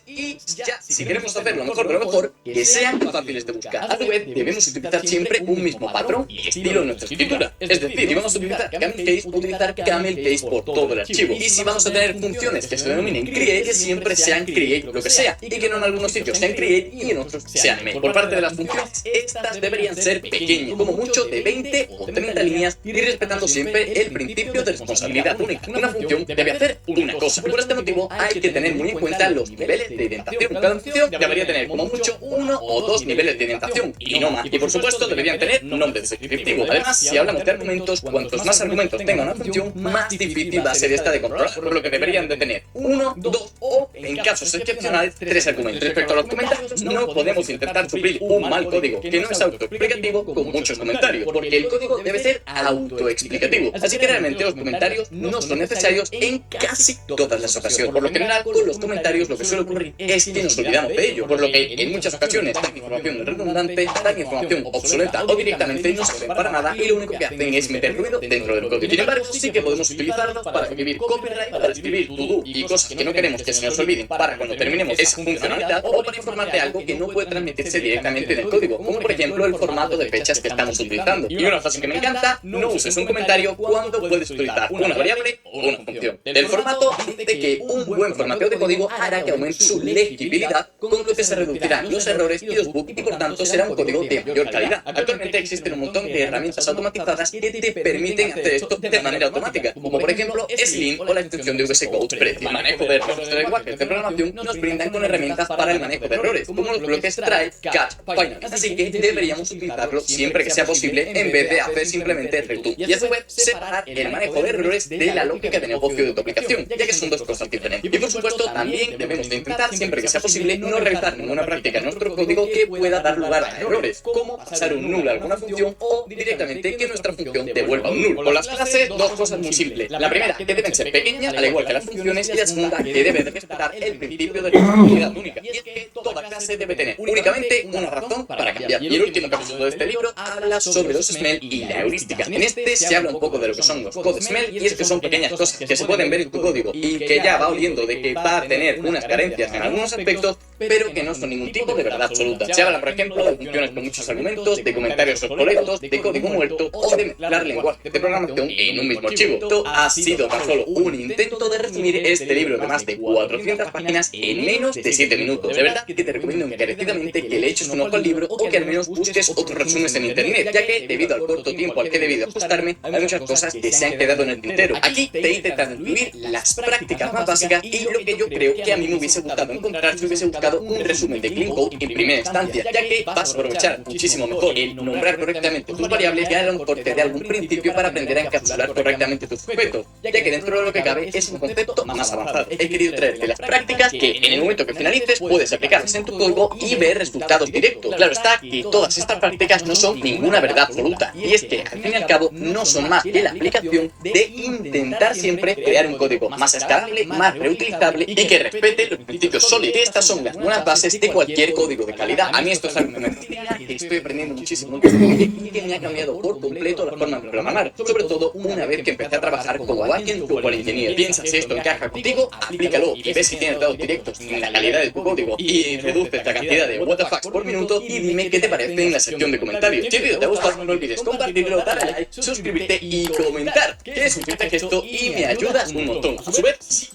y ya, si queremos hacerlo mejor de lo mejor, que sean fáciles de buscar. A su vez, debemos utilizar siempre un mismo patrón y estilo en nuestra escritura. Es decir, si vamos a utilizar camel case, utilizar camel case por todo el archivo. Y si vamos a tener funciones que se denominen create, que siempre sean create lo que sea, y que no en algunos sitios sean create y en otros sean make. Por parte de las funciones, estas deberían ser pequeñas, como mucho de 20 o 30 líneas, y respetando siempre el principio de responsabilidad única. Una función debe hacer una cosa. Por este motivo, hay que tener muy en cuenta los niveles de indentación. Cada función debería tener como mucho 1 o 2 niveles de indentación, y no más. Y por supuesto, deberían tener nombre descriptivo. Además, si hablamos de argumentos, cuantos más argumentos tenga una función, más difícil va a ser esta de controlar, por lo que deberían de tener 1, 2 o, en casos excepcionales, 3 argumentos. Respecto a los comentarios, no podemos intentar suplir un mal código que no es autoexplicativo con muchos comentarios, porque el código debe ser autoexplicativo. Así que realmente los comentarios no son necesarios en casi todas las ocasiones. Por lo general, con los comentarios lo que suele ocurrir es que nos olvidamos de ello, por lo que en muchas ocasiones dan información redundante, dan información obsoleta o directamente no sirven para nada y lo único que hacen es meter ruido dentro del código. Sin embargo, sí que podemos utilizarlos para escribir copyright, para escribir to-do y cosas que no queremos que se nos olviden para cuando terminemos esa funcionalidad, o para informarte algo que no puede transmitirse directamente en el código, como por ejemplo el formato de fechas que estamos utilizando. Y una frase que me encanta: no uses un comentario cuando puedes utilizar una variable o una función. El formato dice que un buen formateo de código hará que aumente su legibilidad, con lo que se reducirán los errores y los bugs y por tanto será un código de mayor calidad. Actualmente existen un montón de herramientas automatizadas que te permiten hacer esto de manera automática, como por ejemplo Slim o la extensión de VS Code Press. El manejo de errores de lenguajes de programación nos brindan con herramientas para el manejo de errores, como los bloques try, catch, final. Así que deberíamos utilizarlo siempre que sea posible en vez de hacer simplemente return. Y a su vez, separar el manejo de errores de la lógica de negocio de tu aplicación, ya que son dos cosas diferentes. Y por supuesto, también debemos de intentar, siempre que sea posible, no realizar ninguna práctica en nuestro código que pueda dar lugar a errores, como pasar un null a alguna función o directamente que nuestra función devuelva un null. Con las clases, dos cosas muy simples. La primera, que deben ser pequeñas, al igual que las funciones, y la segunda, que debe de respetar el principio de responsabilidad única. Y es que toda clase debe tener únicamente una razón para cambiar. Y el último capítulo de este libro habla sobre los smell y la heurística. En este se habla un poco de lo que son los code smell, y es que son pequeñas cosas que se pueden ver en tu código y que ya va oliendo de que va a tener unas carencias en algunos aspectos, pero que no son ningún tipo de verdad absoluta. Se habla, por ejemplo, de funciones con muchos argumentos, de comentarios obsoletos, de código muerto o de mezclar lenguajes de programación en un mismo archivo. Esto ha sido tan solo un intento de resumir este libro de más de 400 páginas en menos de 7 minutos. De verdad que te recomiendo encarecidamente que le eches un ojo al libro o que al menos busques otros resúmenes en internet, ya que debido al corto tiempo al que he debido ajustarme, hay muchas cosas que se han quedado en el tintero. Aquí te hice transcribir las prácticas más básicas y lo que yo creo que a mí me hubiese gustado encontrar si hubiese buscado un resumen de Clean Code en primera instancia, ya que vas a aprovechar muchísimo mejor el nombrar correctamente tus variables y a lo mejor te dé algún principio para aprender a encapsular correctamente tus objetos, ya que dentro de lo que cabe es un concepto más avanzado. He querido traerte las prácticas que en el momento que finalices puedes aplicarlas en tu código y ver resultados directos. Claro está que todas estas prácticas no son ninguna verdad absoluta, y es que al fin y al cabo no son más que la aplicación de intentar siempre crear un código más escalable, más reutilizable y que respete los principios sólidos. Estas son las buenas bases de cualquier código de calidad. A mí esto es algo que me fascina, que estoy aprendiendo muchísimo y que me ha cambiado por completo la forma de programar, sobre todo una vez que empecé a trabajar como backend o como ingeniero. Piensa si esto encaja contigo, aplícalo y ves si tienes datos directos en la calidad de tu código y reduces la cantidad de WTFs por minuto y dime qué te parece en la sección de comentarios. Si el vídeo te ha gustado, no olvides compartirlo, darle like, suscribirte y comentar, que es un simple gesto y me ayudas un montón. A su vez, sí.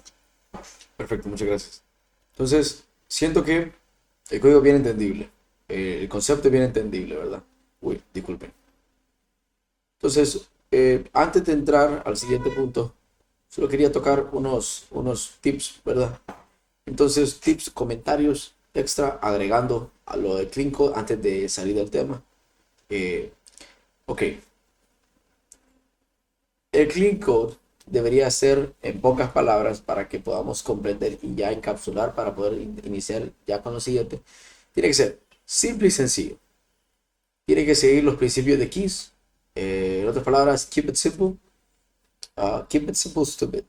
Perfecto, muchas gracias. Entonces, siento que el código es bien entendible. El concepto es bien entendible, ¿verdad? Uy, disculpen. Entonces, antes de entrar al siguiente punto, solo quería tocar unos tips, ¿verdad? Entonces, tips, comentarios extra agregando a lo de Clean Code antes de salir del tema. Eh, ok, el Clean Code debería ser en pocas palabras para que podamos comprender y ya encapsular para poder iniciar ya con lo siguiente. Tiene que ser simple y sencillo. Tiene que seguir los principios de KEYS. En otras palabras, keep it simple. Keep it simple, stupid.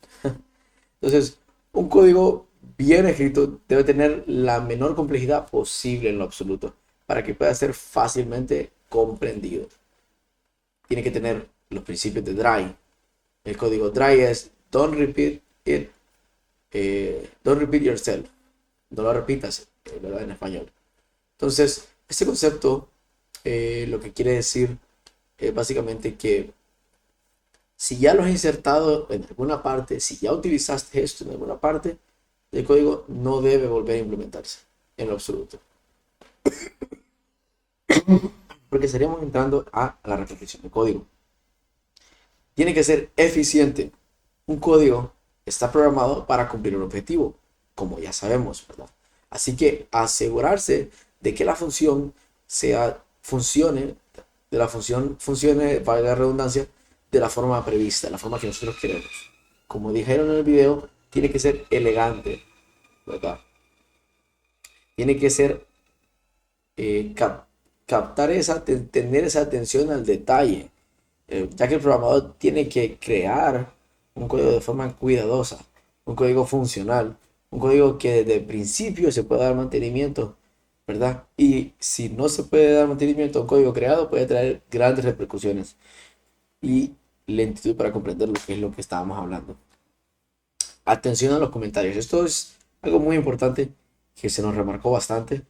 Entonces, un código bien escrito debe tener la menor complejidad posible en lo absoluto para que pueda ser fácilmente comprendido. Tiene que tener los principios de DRY. El código DRY es don't repeat it, don't repeat yourself. No lo repitas, ¿verdad? En español. Entonces, este concepto lo que quiere decir es básicamente que si ya lo has insertado en alguna parte, si ya utilizaste esto en alguna parte del código, no debe volver a implementarse en lo absoluto. Porque estaríamos entrando a la repetición de código. Tiene que ser eficiente. Un código está programado para cumplir un objetivo, como ya sabemos, ¿verdad? Así que asegurarse de que la función funcione, valga la redundancia, de la forma prevista, la forma que nosotros queremos. Como dijeron en el video, tiene que ser elegante, ¿verdad? Tiene que ser tener esa atención al detalle, ya que el programador tiene que crear un código de forma cuidadosa, un código funcional, un código que desde el principio se pueda dar mantenimiento, ¿verdad? Y si no se puede dar mantenimiento a un código creado, puede traer grandes repercusiones y lentitud para comprender lo que es lo que estábamos hablando. Atención a los comentarios. Esto es algo muy importante que se nos remarcó bastante.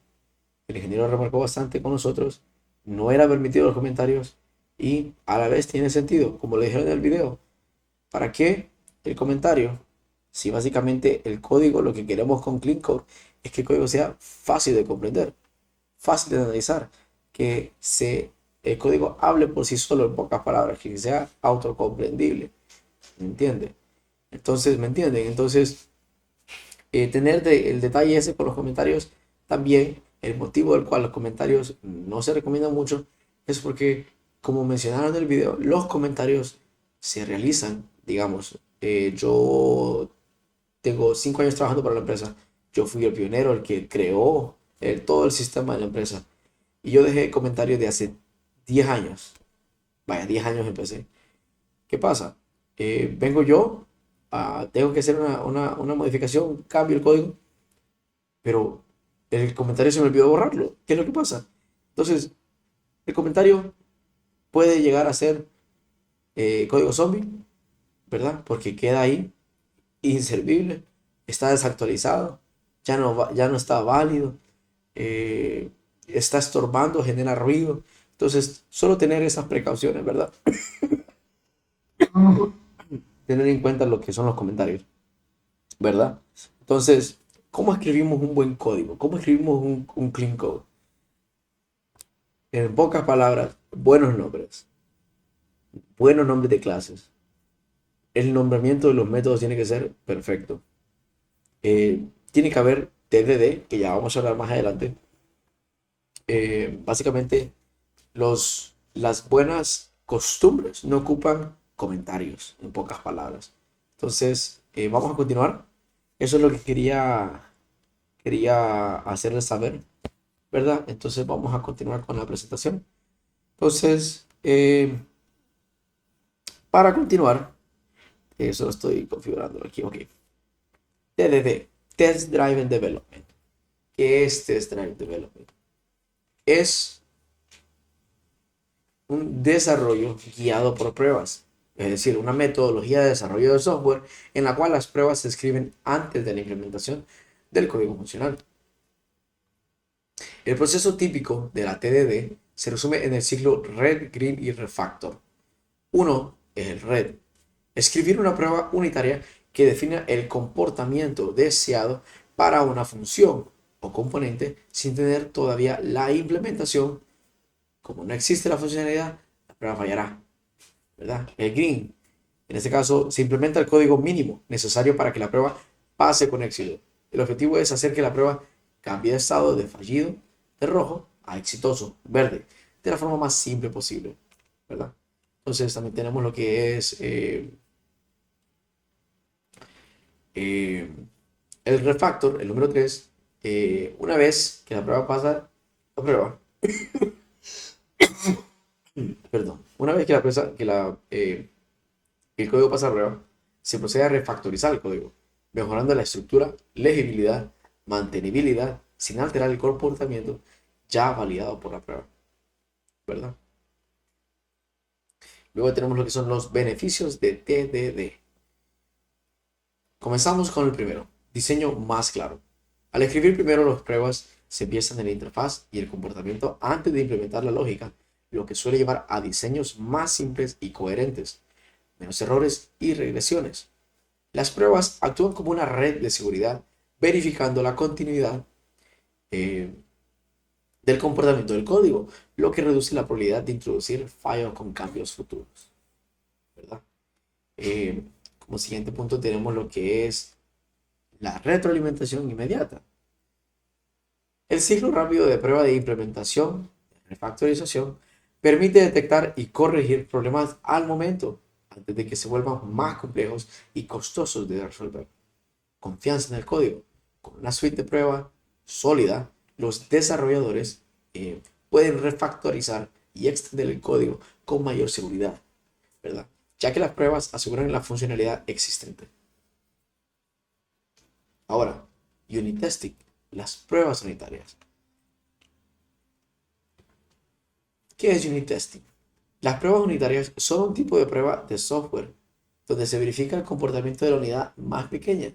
El ingeniero remarcó bastante con nosotros. No era permitido los comentarios y a la vez tiene sentido, como le dijeron en el video. ¿Para qué el comentario? Si básicamente el código, lo que queremos con Clean Code es que el código sea fácil de comprender, fácil de analizar, que el código hable por sí solo en pocas palabras, que sea autocomprendible. ¿Me entiende? Entonces, ¿me entienden? Entonces, tener el detalle ese con los comentarios también. El motivo del cual los comentarios no se recomiendan mucho es porque, como mencionaron en el video, los comentarios se realizan, digamos, yo tengo 5 años trabajando para la empresa, yo fui el pionero, el que creó todo el sistema de la empresa, y yo dejé comentarios de hace 10 años, vaya, 10 años empecé. ¿Qué pasa? Vengo yo, tengo que hacer una modificación, cambio el código, pero el comentario se me olvidó borrarlo. ¿Qué es lo que pasa? Entonces, el comentario puede llegar a ser código zombie, ¿verdad? Porque queda ahí inservible, está desactualizado, ya no está válido, está estorbando, genera ruido. Entonces, solo tener esas precauciones, ¿verdad? Tener en cuenta lo que son los comentarios, ¿verdad? Entonces, ¿cómo escribimos un buen código? ¿Cómo escribimos un clean code? En pocas palabras, buenos nombres de clases. El nombramiento de los métodos tiene que ser perfecto. Tiene que haber TDD, que ya vamos a hablar más adelante. Básicamente, las buenas costumbres no ocupan comentarios, en pocas palabras. Entonces, vamos a continuar. Eso es lo que quería hacerles saber, ¿verdad? Entonces vamos a continuar con la presentación. Entonces, para continuar, eso lo estoy configurando aquí, ok. TDD, Test Driven Development. ¿Qué es Test Driven Development? Es un desarrollo guiado por pruebas, es decir, una metodología de desarrollo de software en la cual las pruebas se escriben antes de la implementación del código funcional. El proceso típico de la TDD se resume en el ciclo Red, Green y Refactor. Uno es el Red. Escribir una prueba unitaria que defina el comportamiento deseado para una función o componente sin tener todavía la implementación. Como no existe la funcionalidad, la prueba fallará, ¿verdad? El green, en este caso, se implementa el código mínimo necesario para que la prueba pase con éxito. El objetivo es hacer que la prueba cambie de estado de fallido, de rojo, a exitoso, verde, de la forma más simple posible, ¿verdad? Entonces también tenemos lo que es el refactor, el número 3. Una vez que la prueba pasa, la prueba, perdón, una vez que el código pasa a prueba, se procede a refactorizar el código, mejorando la estructura, legibilidad, mantenibilidad, sin alterar el comportamiento ya validado por la prueba, ¿verdad? Luego tenemos lo que son los beneficios de TDD. Comenzamos con el primero, diseño más claro. Al escribir primero las pruebas, se piensa en la interfaz y el comportamiento antes de implementar la lógica, lo que suele llevar a diseños más simples y coherentes, menos errores y regresiones. Las pruebas actúan como una red de seguridad, verificando la continuidad del comportamiento del código, lo que reduce la probabilidad de introducir fallos con cambios futuros, ¿verdad? Como siguiente punto tenemos lo que es la retroalimentación inmediata. El ciclo rápido de prueba de implementación, refactorización, permite detectar y corregir problemas al momento, antes de que se vuelvan más complejos y costosos de resolver. Confianza en el código. Con una suite de prueba sólida, los desarrolladores pueden refactorizar y extender el código con mayor seguridad, ¿verdad? Ya que las pruebas aseguran la funcionalidad existente. Ahora, unit testing, las pruebas unitarias. ¿Qué es unit testing? Las pruebas unitarias son un tipo de prueba de software donde se verifica el comportamiento de la unidad más pequeña,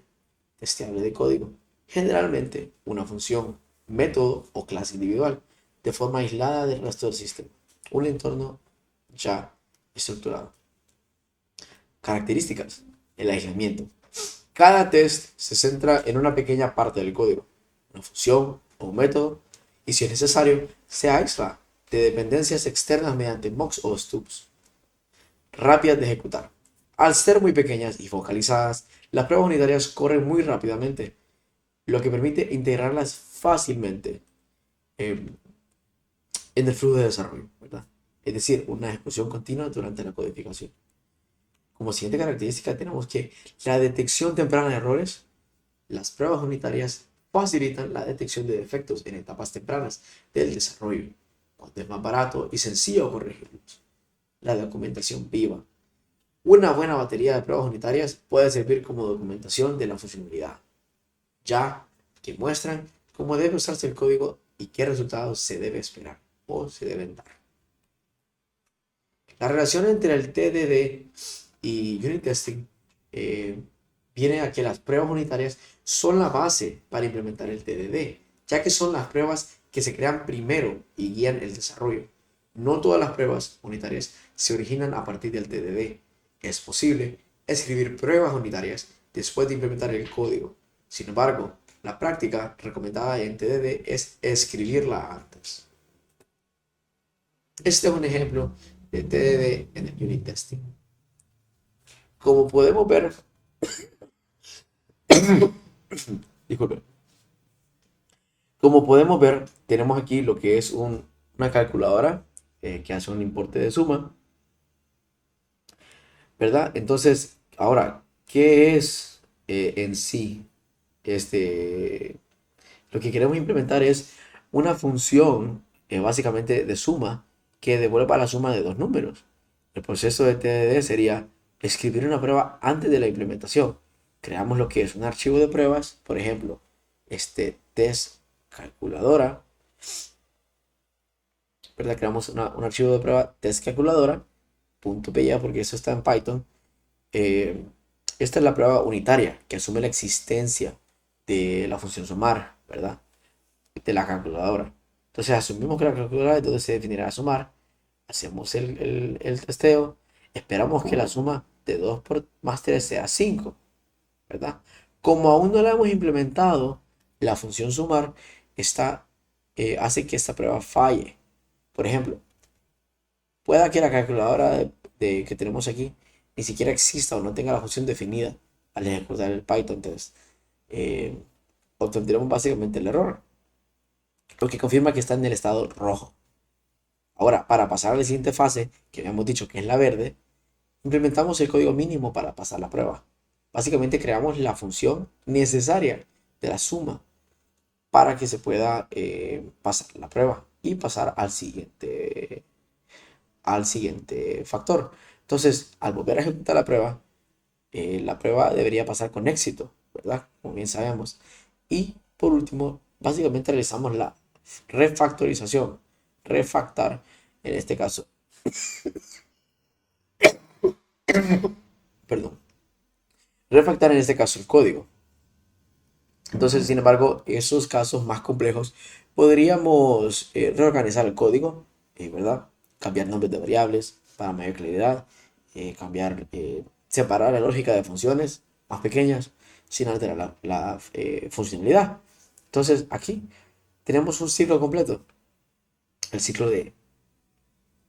testeable de código, generalmente una función, método o clase individual, de forma aislada del resto del sistema, un entorno ya estructurado. Características: el aislamiento. Cada test se centra en una pequeña parte del código, una función o un método, y si es necesario, se aísla de dependencias externas mediante mocks o stubs. Rápidas de ejecutar. Al ser muy pequeñas y focalizadas, las pruebas unitarias corren muy rápidamente, lo que permite integrarlas fácilmente en el flujo de desarrollo, ¿verdad? Es decir, una ejecución continua durante la codificación. Como siguiente característica tenemos que la detección temprana de errores. Las pruebas unitarias facilitan la detección de defectos en etapas tempranas del desarrollo, cuando es más barato y sencillo corregirlos. La documentación viva. Una buena batería de pruebas unitarias puede servir como documentación de la funcionalidad, ya que muestran cómo debe usarse el código y qué resultados se debe esperar o se deben dar. La relación entre el TDD y unit testing viene a que las pruebas unitarias son la base para implementar el TDD, ya que son las pruebas que se crean primero y guían el desarrollo. No todas las pruebas unitarias se originan a partir del TDD. Es posible escribir pruebas unitarias después de implementar el código. Sin embargo, la práctica recomendada en TDD es escribirla antes. Este es un ejemplo de TDD en el unit testing. Como podemos ver, disculpe. Como podemos ver, tenemos aquí lo que es una calculadora que hace un importe de suma, ¿verdad? Entonces, ahora, ¿qué es en sí lo que queremos implementar es una función básicamente de suma que devuelva la suma de dos números. El proceso de TDD sería escribir una prueba antes de la implementación. Creamos lo que es un archivo de pruebas, por ejemplo, test calculadora, ¿verdad? Creamos un archivo de prueba test calculadora, .py, porque eso está en Python. Esta es la prueba unitaria que asume la existencia de la función sumar, ¿verdad? De la calculadora. Entonces asumimos que la calculadora es donde se definirá sumar, hacemos el testeo, esperamos que la suma de 2 por más 3 sea 5, ¿verdad? Como aún no la hemos implementado, la función sumar hace que esta prueba falle. Por ejemplo, pueda que la calculadora que tenemos aquí ni siquiera exista o no tenga la función definida al ejecutar el Python test. Obtendremos básicamente el error, lo que confirma que está en el estado rojo. Ahora, para pasar a la siguiente fase, que habíamos dicho que es la verde, implementamos el código mínimo para pasar la prueba. Básicamente creamos la función necesaria de la suma para que se pueda pasar la prueba y pasar al siguiente factor. Entonces, al volver a ejecutar la prueba debería pasar con éxito, ¿verdad? Como bien sabemos. Y por último, básicamente realizamos la refactorización. Refactar, en este caso, perdón. Refactar en este caso el código. Entonces, sin embargo, esos casos más complejos podríamos reorganizar el código, ¿verdad? Cambiar nombres de variables para mayor claridad, separar la lógica de funciones más pequeñas sin alterar la funcionalidad. Entonces, aquí tenemos un ciclo completo. El ciclo de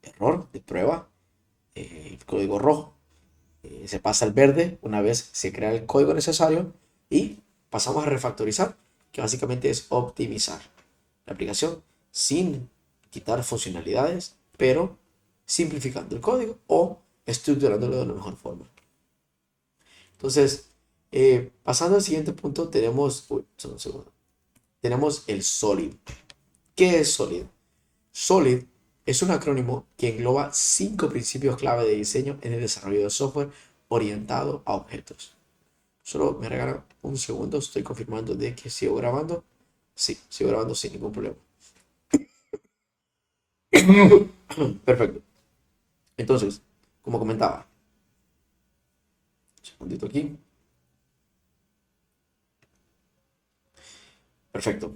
error, de prueba, el código rojo. Se pasa al verde una vez se crea el código necesario y pasamos a refactorizar, que básicamente es optimizar la aplicación sin quitar funcionalidades, pero simplificando el código o estructurándolo de una mejor forma. Entonces, pasando al siguiente punto, tenemos el SOLID. ¿Qué es SOLID? SOLID es un acrónimo que engloba 5 principios clave de diseño en el desarrollo de software orientado a objetos. Solo me regalan un segundo, estoy confirmando de que sigo grabando. Sí, sigo grabando sin ningún problema. Perfecto. Entonces, como comentaba, un segundito aquí. Perfecto.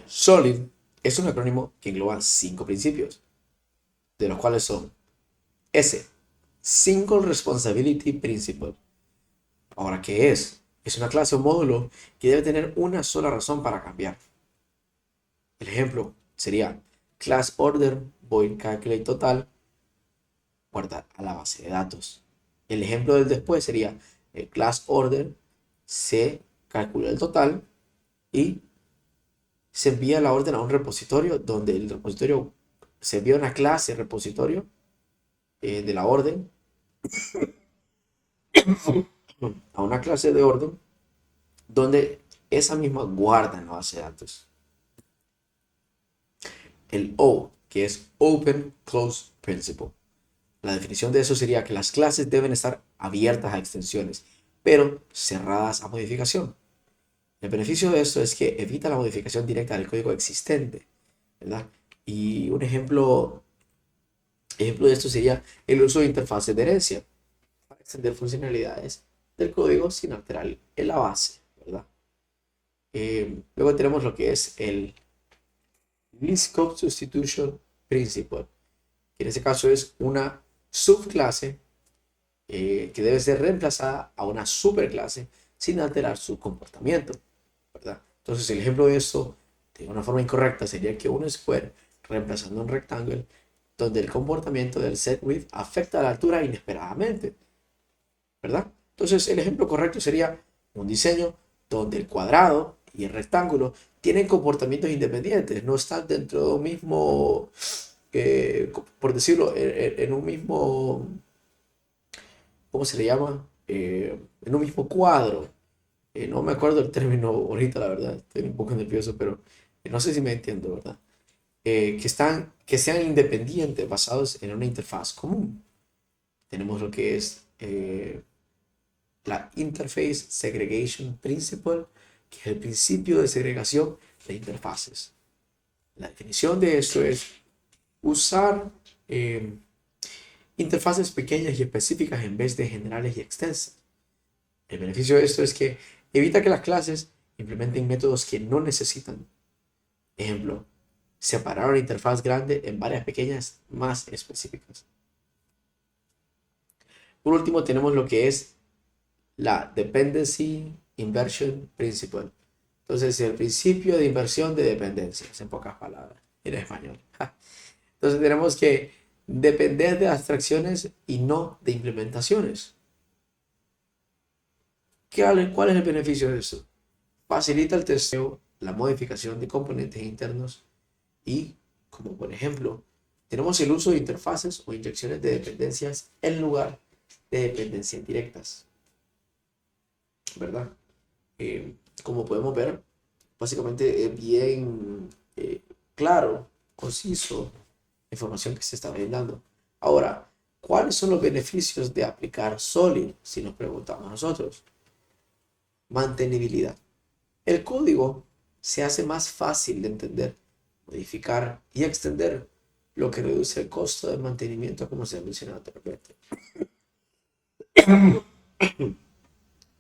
SOLID es un acrónimo que engloba 5 principios, de los cuales son S, Single Responsibility Principle. Ahora, ¿qué es? Es una clase o módulo que debe tener una sola razón para cambiar. El ejemplo sería class order void calculate total, guardar a la base de datos. El ejemplo del después sería el class order se calcula el total y se envía la orden a un repositorio donde el repositorio se envía una clase repositorio de la orden a una clase de orden donde esa misma guarda en la base de datos. El O, que es Open Close Principle. La definición de eso sería que las clases deben estar abiertas a extensiones, pero cerradas a modificación. El beneficio de esto es que evita la modificación directa del código existente, ¿verdad? Y un ejemplo de esto sería el uso de interfaces de herencia para extender funcionalidades del código sin alterar la base, ¿verdad? Luego tenemos lo que es el Least Scope Substitution Principle, que en este caso es una subclase que debe ser reemplazada a una superclase sin alterar su comportamiento, ¿verdad? Entonces el ejemplo de esto de una forma incorrecta sería que un square reemplazando un rectangle donde el comportamiento del set width afecta a la altura inesperadamente, ¿verdad? Entonces el ejemplo correcto sería un diseño donde el cuadrado y el rectángulo tienen comportamientos independientes, no están dentro de un mismo, por decirlo, en un mismo, ¿cómo se le llama? En un mismo cuadro. No me acuerdo el término ahorita, la verdad, estoy un poco nervioso, pero no sé si me entiendo, ¿verdad? Que sean independientes, basados en una interfaz común. Tenemos lo que es la Interface Segregation Principle, que es el principio de segregación de interfaces. La definición de esto es usar interfaces pequeñas y específicas en vez de generales y extensas. El beneficio de esto es que evita que las clases implementen métodos que no necesitan. Ejemplo, separar una interfaz grande en varias pequeñas más específicas. Por último, tenemos lo que es la Dependency Inversion Principle. Entonces, el principio de inversión de dependencias, en pocas palabras, en español. Entonces, tenemos que depender de abstracciones y no de implementaciones. ¿Cuál es el beneficio de esto? Facilita el testeo, la modificación de componentes internos y, como por ejemplo, tenemos el uso de interfaces o inyecciones de dependencias en lugar de dependencias directas, ¿verdad? Como podemos ver, básicamente es bien claro, conciso, la información que se está brindando. Ahora, ¿cuáles son los beneficios de aplicar Solid? Si nos preguntamos nosotros. Mantenibilidad. El código se hace más fácil de entender, modificar y extender, lo que reduce el costo de mantenimiento, como se ha mencionado anteriormente.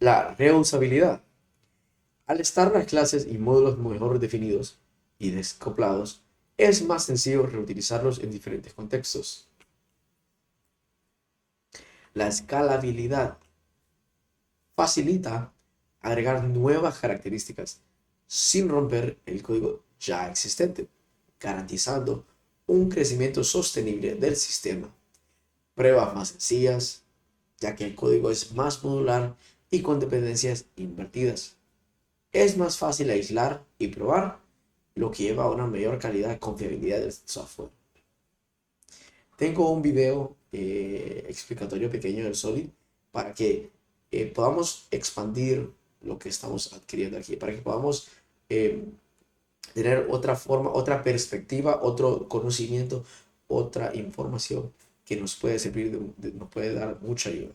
La reusabilidad. Al estar las clases y módulos mejor definidos y descoplados, es más sencillo reutilizarlos en diferentes contextos. La escalabilidad facilita agregar nuevas características sin romper el código ya existente, garantizando un crecimiento sostenible del sistema. Pruebas más sencillas, ya que el código es más modular y con dependencias invertidas. Es más fácil aislar y probar, lo que lleva a una mayor calidad y confiabilidad del software. Tengo un video explicatorio pequeño del Solid para que podamos expandir lo que estamos adquiriendo aquí, para que podamos tener otra forma, otra perspectiva, otro conocimiento, otra información que nos puede servir, nos puede dar mucha ayuda.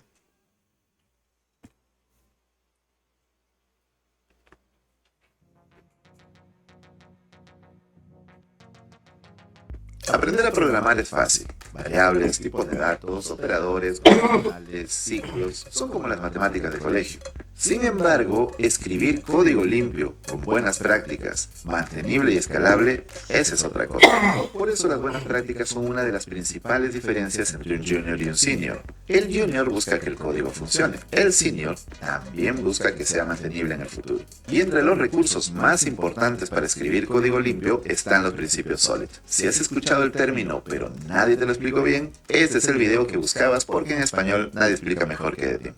Aprender a programar es fácil. Variables, tipos de datos, operadores, condicionales, ciclos, son como las matemáticas de colegio. Sin embargo, escribir código limpio, con buenas prácticas, mantenible y escalable, esa es otra cosa. Por eso las buenas prácticas son una de las principales diferencias entre un junior y un senior. El junior busca que el código funcione. El senior también busca que sea mantenible en el futuro. Y entre los recursos más importantes para escribir código limpio están los principios SOLID. Si has escuchado el término pero nadie te lo explicó bien, este es el video que buscabas porque en español nadie explica mejor que The Team.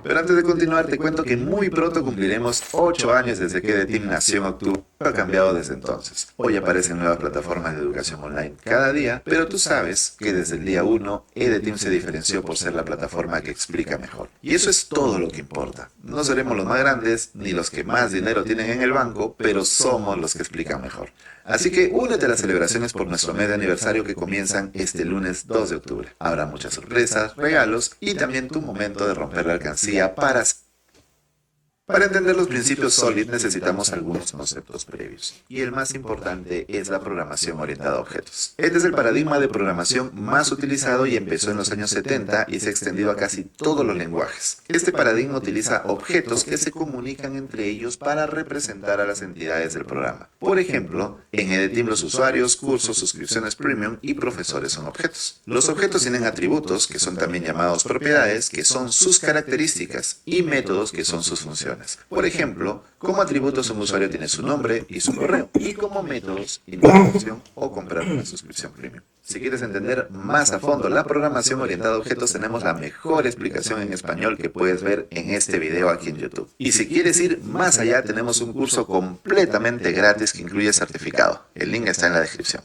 Pero antes de continuar te cuento que muy pronto cumpliremos 8 años desde que The Team nació en octubre, pero ha cambiado desde entonces. Hoy aparecen nuevas plataformas de educación online cada día, pero tú sabes que desde el día 1 The Team se diferenció por ser la plataforma que explica mejor. Y eso es todo lo que importa. No seremos los más grandes ni los que más dinero tienen en el banco, pero somos los que explican mejor. Así que únete a las celebraciones por nuestro mes de aniversario que comienzan este lunes 2 de octubre. Habrá muchas sorpresas, regalos y también tu momento de romper la alcancía para entender los principios SOLID necesitamos algunos conceptos previos. Y el más importante es la programación orientada a objetos. Este es el paradigma de programación más utilizado y empezó en los años 70 y se ha extendido a casi todos los lenguajes. Este paradigma utiliza objetos que se comunican entre ellos para representar a las entidades del programa. Por ejemplo, en The Team los usuarios, cursos, suscripciones premium y profesores son objetos. Los objetos tienen atributos, que son también llamados propiedades, que son sus características, y métodos, que son sus funciones. Por ejemplo, como atributos un usuario tiene su nombre y su correo, y como métodos, información o comprar una suscripción premium. Si quieres entender más a fondo la programación orientada a objetos, tenemos la mejor explicación en español que puedes ver en este video aquí en YouTube. Y si quieres ir más allá, tenemos un curso completamente gratis que incluye certificado. El link está en la descripción.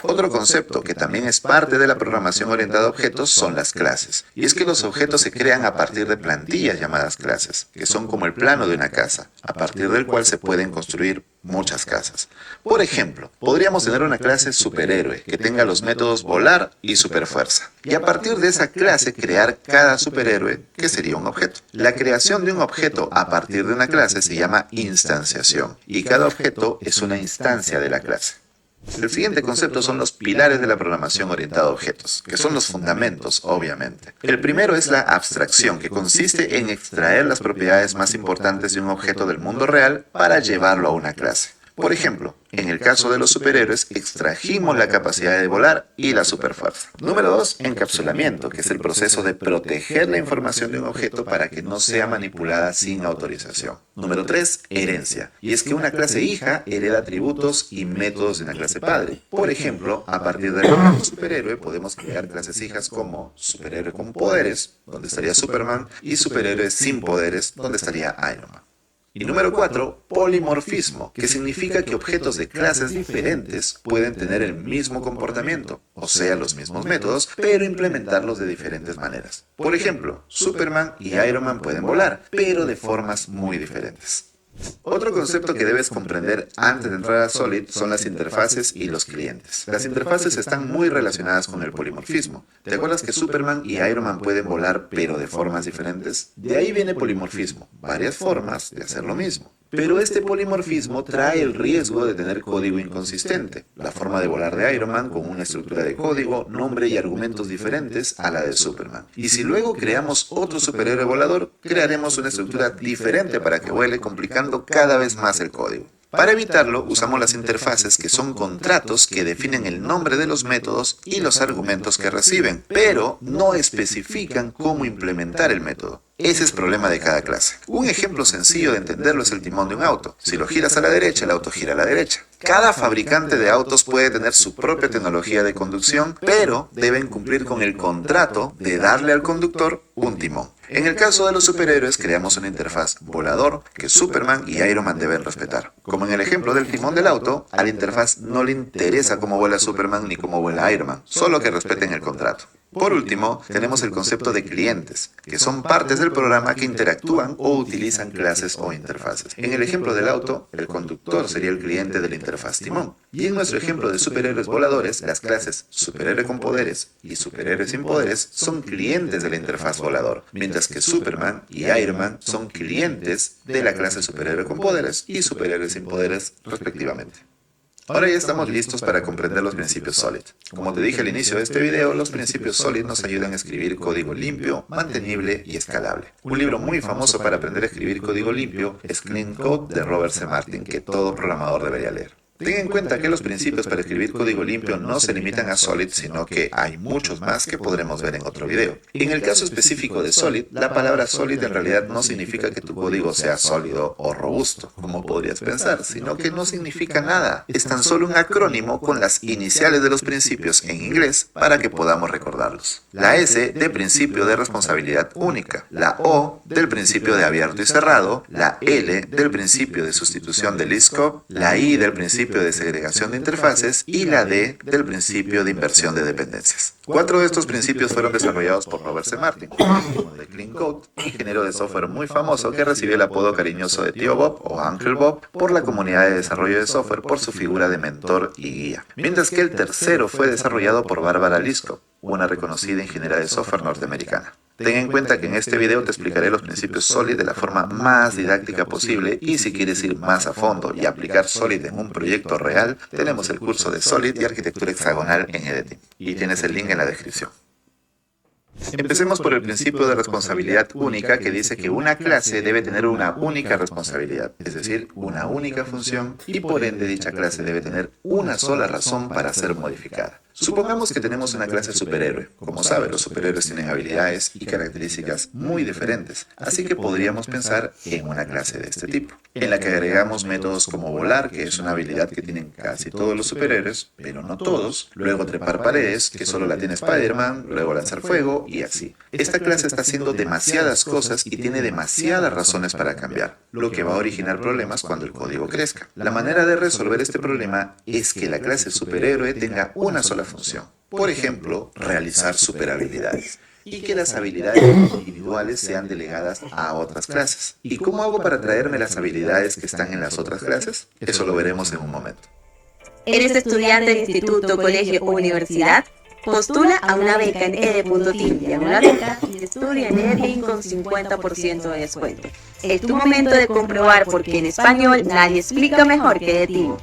Otro concepto que también es parte de la programación orientada a objetos son las clases. Y es que los objetos se crean a partir de plantillas llamadas clases, que son como el plano de una casa, a partir del cual se pueden construir muchas casas. Por ejemplo, podríamos tener una clase superhéroe que tenga los métodos volar y superfuerza. Y a partir de esa clase crear cada superhéroe, que sería un objeto. La creación de un objeto a partir de una clase se llama instanciación, y cada objeto es una instancia de la clase. El siguiente concepto son los pilares de la programación orientada a objetos, que son los fundamentos, obviamente. El primero es la abstracción, que consiste en extraer las propiedades más importantes de un objeto del mundo real para llevarlo a una clase. Por ejemplo, en el caso de los superhéroes, extrajimos la capacidad de volar y la superfuerza. Número 2, encapsulamiento, que es el proceso de proteger la información de un objeto para que no sea manipulada sin autorización. Número 3, herencia, y es que una clase hija hereda atributos y métodos de una clase padre. Por ejemplo, a partir del nombre superhéroe podemos crear clases hijas como superhéroe con poderes, donde estaría Superman, y superhéroe sin poderes, donde estaría Iron Man. Y número 4, polimorfismo, que significa que objetos de clases diferentes pueden tener el mismo comportamiento, o sea, los mismos métodos, pero implementarlos de diferentes maneras. Por ejemplo, Superman y Iron Man pueden volar, pero de formas muy diferentes. Otro concepto que debes comprender antes de entrar a Solid son las interfaces y los clientes. Las interfaces están muy relacionadas con el polimorfismo. ¿Te acuerdas que Superman y Iron Man pueden volar pero de formas diferentes? De ahí viene polimorfismo, varias formas de hacer lo mismo. Pero este polimorfismo trae el riesgo de tener código inconsistente. La forma de volar de Iron Man con una estructura de código, nombre y argumentos diferentes a la de Superman. Y si luego creamos otro superhéroe volador, crearemos una estructura diferente para que vuele, complicando cada vez más el código. Para evitarlo, usamos las interfaces, que son contratos que definen el nombre de los métodos y los argumentos que reciben, pero no especifican cómo implementar el método. Ese es problema de cada clase. Un ejemplo sencillo de entenderlo es el timón de un auto. Si lo giras a la derecha, el auto gira a la derecha. Cada fabricante de autos puede tener su propia tecnología de conducción, pero deben cumplir con el contrato de darle al conductor un timón. En el caso de los superhéroes, creamos una interfaz volador que Superman y Iron Man deben respetar. Como en el ejemplo del timón del auto, a la interfaz no le interesa cómo vuela Superman ni cómo vuela Iron Man, solo que respeten el contrato. Por último, tenemos el concepto de clientes, que son partes del programa que interactúan o utilizan clases o interfaces. En el ejemplo del auto, el conductor sería el cliente de la interfaz timón. Y en nuestro ejemplo de superhéroes voladores, las clases superhéroe con poderes y superhéroe sin poderes son clientes de la interfaz volador, mientras que Superman y Iron Man son clientes de la clase superhéroe con poderes y superhéroe sin poderes, respectivamente. Ahora ya estamos listos para comprender los principios SOLID. Como te dije al inicio de este video, los principios SOLID nos ayudan a escribir código limpio, mantenible y escalable. Un libro muy famoso para aprender a escribir código limpio es Clean Code de Robert C. Martin, que todo programador debería leer. Ten en cuenta que los principios para escribir código limpio no se limitan a SOLID, sino que hay muchos más que podremos ver en otro video. En el caso específico de SOLID, la palabra SOLID en realidad no significa que tu código sea sólido o robusto, como podrías pensar, sino que no significa nada. Es tan solo un acrónimo con las iniciales de los principios en inglés para que podamos recordarlos. La S de principio de responsabilidad única, la O del principio de abierto y cerrado, la L del principio de sustitución de list scope, la I del principio de segregación de interfaces y la D del principio de inversión de dependencias. 4 de estos principios fueron desarrollados por Robert C. Martin, uno de Clean Code, ingeniero de software muy famoso que recibió el apodo cariñoso de Tío Bob o Uncle Bob por la comunidad de desarrollo de software por su figura de mentor y guía. Mientras que el tercero fue desarrollado por Barbara Liskov, una reconocida ingeniera de software norteamericana. Ten en cuenta que en este video te explicaré los principios SOLID de la forma más didáctica posible, y si quieres ir más a fondo y aplicar SOLID en un proyecto real, tenemos el curso de SOLID y arquitectura hexagonal en Editing, y tienes el link en la descripción. Empecemos por el principio de responsabilidad única, que dice que una clase debe tener una única responsabilidad, es decir, una única función, y por ende dicha clase debe tener una sola razón para ser modificada. Supongamos que tenemos una clase superhéroe. Como sabes, los superhéroes tienen habilidades y características muy diferentes, así que podríamos pensar en una clase de este tipo, en la que agregamos métodos como volar, que es una habilidad que tienen casi todos los superhéroes, pero no todos, luego trepar paredes, que solo la tiene Spider-Man, luego lanzar fuego, y así. Esta clase está haciendo demasiadas cosas y tiene demasiadas razones para cambiar, lo que va a originar problemas cuando el código crezca. La manera de resolver este problema es que la clase superhéroe tenga una sola función. Por ejemplo, realizar superhabilidades, y que las habilidades individuales sean delegadas a otras clases. ¿Y cómo hago para traerme las habilidades que están en las otras clases? Eso lo veremos en un momento. ¿Eres estudiante de instituto, colegio o universidad? Postula a una beca en ed.team y a una beca y estudia en Edlink con 50% de descuento. Es tu momento de comprobar porque en español nadie explica mejor que Edlink.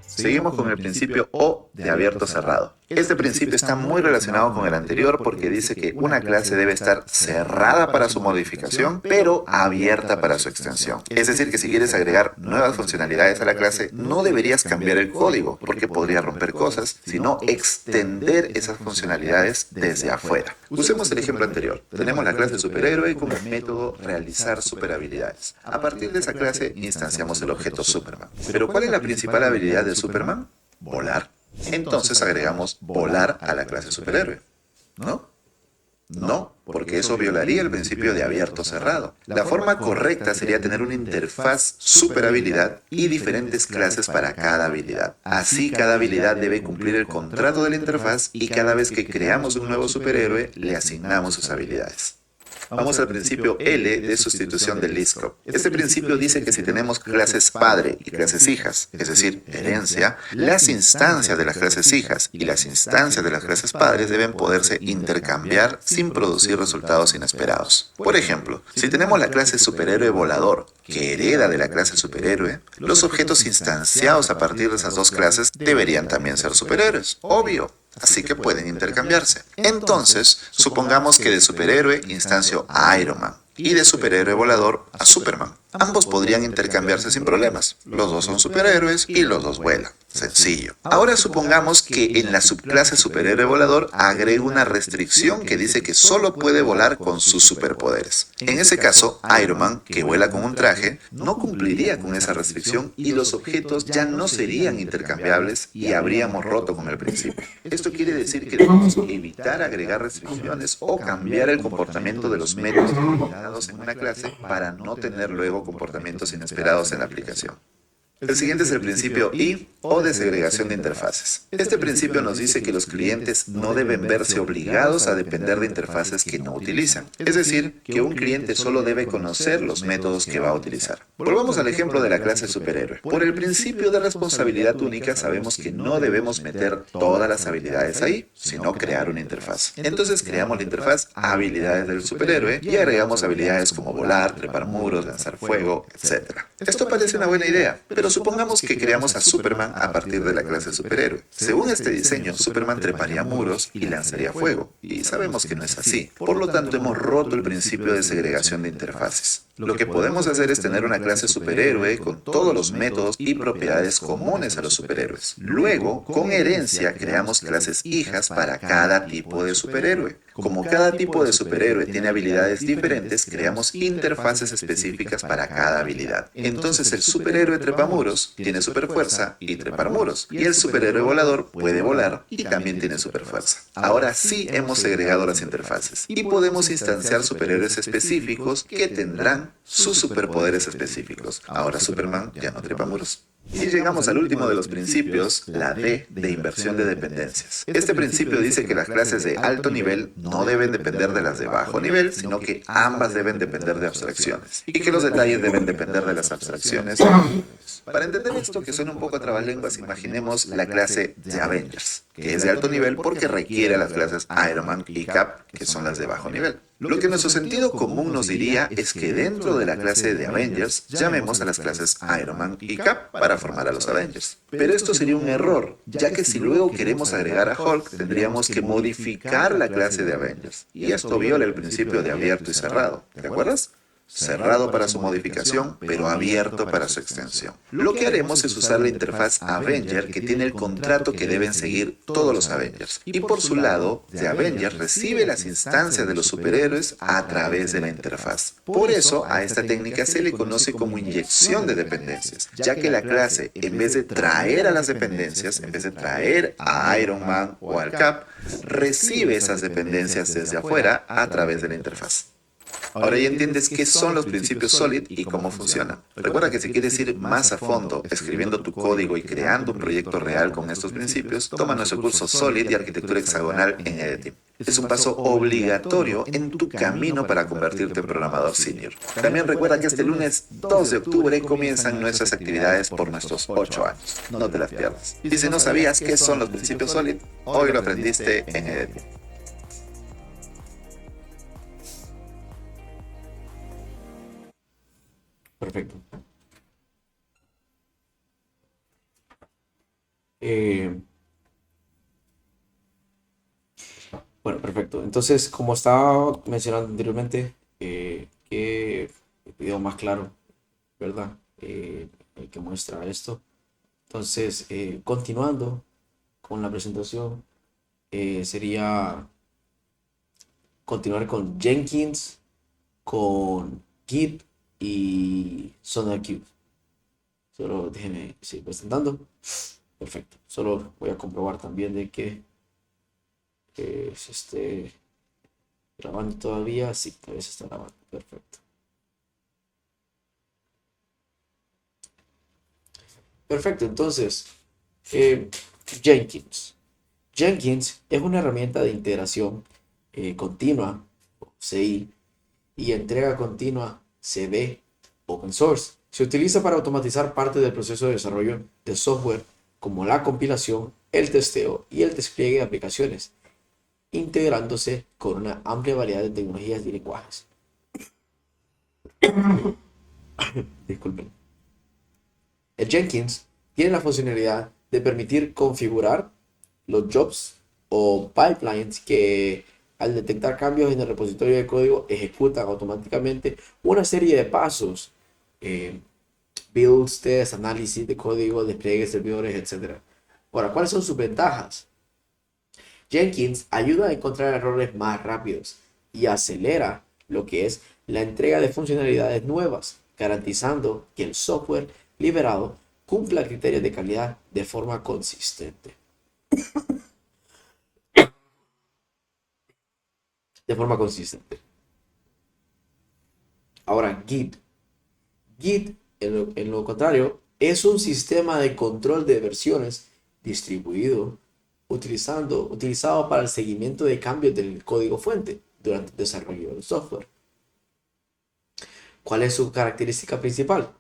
Seguimos con el principio O de abierto cerrado. Este principio está muy relacionado con el anterior porque dice que una clase debe estar cerrada para su modificación, pero abierta para su extensión. Es decir, que si quieres agregar nuevas funcionalidades a la clase, no deberías cambiar el código porque podría romper cosas, sino extender esas funcionalidades desde afuera. Usemos el ejemplo anterior. Tenemos la clase superhéroe como método realizar superhabilidades. A partir de esa clase instanciamos el objeto Superman. Pero ¿cuál es la principal habilidad de Superman? Volar. Entonces agregamos volar a la clase superhéroe. ¿No? No, porque eso violaría el principio de abierto cerrado. La forma correcta sería tener una interfaz superhabilidad y diferentes clases para cada habilidad. Así cada habilidad debe cumplir el contrato de la interfaz y cada vez que creamos un nuevo superhéroe le asignamos sus habilidades. Vamos al principio L de sustitución del list-scope. Este principio dice que si tenemos clases padre y clases hijas, es decir, herencia, las instancias de las clases hijas y las instancias de las clases padres deben poderse intercambiar sin producir resultados inesperados. Por ejemplo, si tenemos la clase superhéroe volador, que hereda de la clase superhéroe, los objetos instanciados a partir de esas dos clases deberían también ser superhéroes, obvio. Así que pueden intercambiarse. Entonces, supongamos que de superhéroe instancio a Iron Man y de superhéroe volador a Superman. Ambos podrían intercambiarse sin problemas. Los dos son superhéroes y los dos vuelan. Sencillo. Ahora supongamos que en la subclase superhéroe volador agrego una restricción que dice que solo puede volar con sus superpoderes. En ese caso, Iron Man, que vuela con un traje, no cumpliría con esa restricción y los objetos ya no serían intercambiables y habríamos roto con el principio. Esto quiere decir que debemos evitar agregar restricciones o cambiar el comportamiento de los métodos determinados en una clase para no tener luego comportamientos inesperados en la aplicación. El siguiente es el principio I o de segregación de interfaces. Este principio nos dice que los clientes no deben verse obligados a depender de interfaces que no utilizan. Es decir, que un cliente solo debe conocer los métodos que va a utilizar. Volvamos al ejemplo de la clase superhéroe. Por el principio de responsabilidad única sabemos que no debemos meter todas las habilidades ahí, sino crear una interfaz. Entonces creamos la interfaz habilidades del superhéroe y agregamos habilidades como volar, trepar muros, lanzar fuego, etc. Esto parece una buena idea, pero supongamos que creamos a Superman a partir de la clase superhéroe. Según este diseño, Superman treparía muros y lanzaría fuego, y sabemos que no es así. Por lo tanto, hemos roto el principio de segregación de interfaces. Lo que podemos hacer es tener una clase superhéroe con todos los métodos y propiedades comunes a los superhéroes. Luego, con herencia, creamos clases hijas para cada tipo de superhéroe. Como cada tipo de superhéroe tiene habilidades diferentes, creamos interfaces específicas para cada habilidad. Entonces el superhéroe trepamuros tiene superfuerza y trepar muros, y el superhéroe volador puede volar y también tiene superfuerza. Ahora sí hemos segregado las interfaces y podemos instanciar superhéroes específicos que tendrán sus superpoderes específicos. Ahora Superman ya no trepa muros. Y llegamos al último de los principios, la D de inversión de dependencias. Este principio dice que las clases de alto nivel no deben depender de las de bajo nivel, sino que ambas deben depender de abstracciones, y que los detalles deben depender de las abstracciones. Para entender esto que suena un poco a trabalenguas, imaginemos la clase de Avengers, que es de alto nivel porque requiere las clases Iron Man y Cap, que son las de bajo nivel. Lo que nuestro sentido común nos diría es que dentro de la clase de Avengers llamemos a las clases Iron Man y Cap para formar a los Avengers. Pero esto sería un error, ya que si luego queremos agregar a Hulk tendríamos que modificar la clase de Avengers. Y esto viola el principio de abierto y cerrado, ¿te acuerdas? Cerrado para su modificación, pero abierto para su extensión. Lo que haremos es usar la interfaz Avenger que tiene el contrato que deben seguir todos los Avengers. Y por su lado, The Avenger recibe las instancias de los superhéroes a través de la interfaz. Por eso, a esta técnica se le conoce como inyección de dependencias, ya que la clase, en vez de traer a las dependencias, en vez de traer a Iron Man o al Cap, recibe esas dependencias desde afuera a través de la interfaz. Ahora ya entiendes qué son los principios SOLID y cómo funcionan. Recuerda que si quieres ir más a fondo escribiendo tu código y creando un proyecto real con estos principios, toma nuestro curso SOLID y Arquitectura Hexagonal en Editing. Es un paso obligatorio en tu camino para convertirte en programador senior. También recuerda que este lunes 2 de octubre comienzan nuestras actividades por nuestros 8 años. No te las pierdas. Y si no sabías qué son los principios SOLID, hoy lo aprendiste en Editing. Perfecto. Eh, Perfecto. Entonces, como estaba mencionando anteriormente, que el video más claro, ¿verdad? El que muestra esto. Entonces, continuando con la presentación, sería continuar con Jenkins, con Git y SonarQube. Solo déjenme seguir presentando. Perfecto. Solo voy a comprobar también de que se esté grabando todavía. Sí, todavía se está grabando. Perfecto. Perfecto, entonces, Jenkins. Jenkins es una herramienta de integración continua, CI, y entrega continua, CD, open source. Se utiliza para automatizar parte del proceso de desarrollo de software, como la compilación, el testeo y el despliegue de aplicaciones, integrándose con una amplia variedad de tecnologías y lenguajes. Disculpen. El Jenkins tiene la funcionalidad de permitir configurar los jobs o pipelines que, al detectar cambios en el repositorio de código, ejecutan automáticamente una serie de pasos: builds, test, análisis de código, despliegue de servidores, etc. Ahora, ¿cuáles son sus ventajas? Jenkins ayuda a encontrar errores más rápidos y acelera lo que es la entrega de funcionalidades nuevas, garantizando que el software liberado cumpla criterios de calidad de forma consistente. Ahora, Git. Git, en lo contrario, es un sistema de control de versiones distribuido, utilizado para el seguimiento de cambios del código fuente durante el desarrollo del software. ¿Cuál es su característica principal?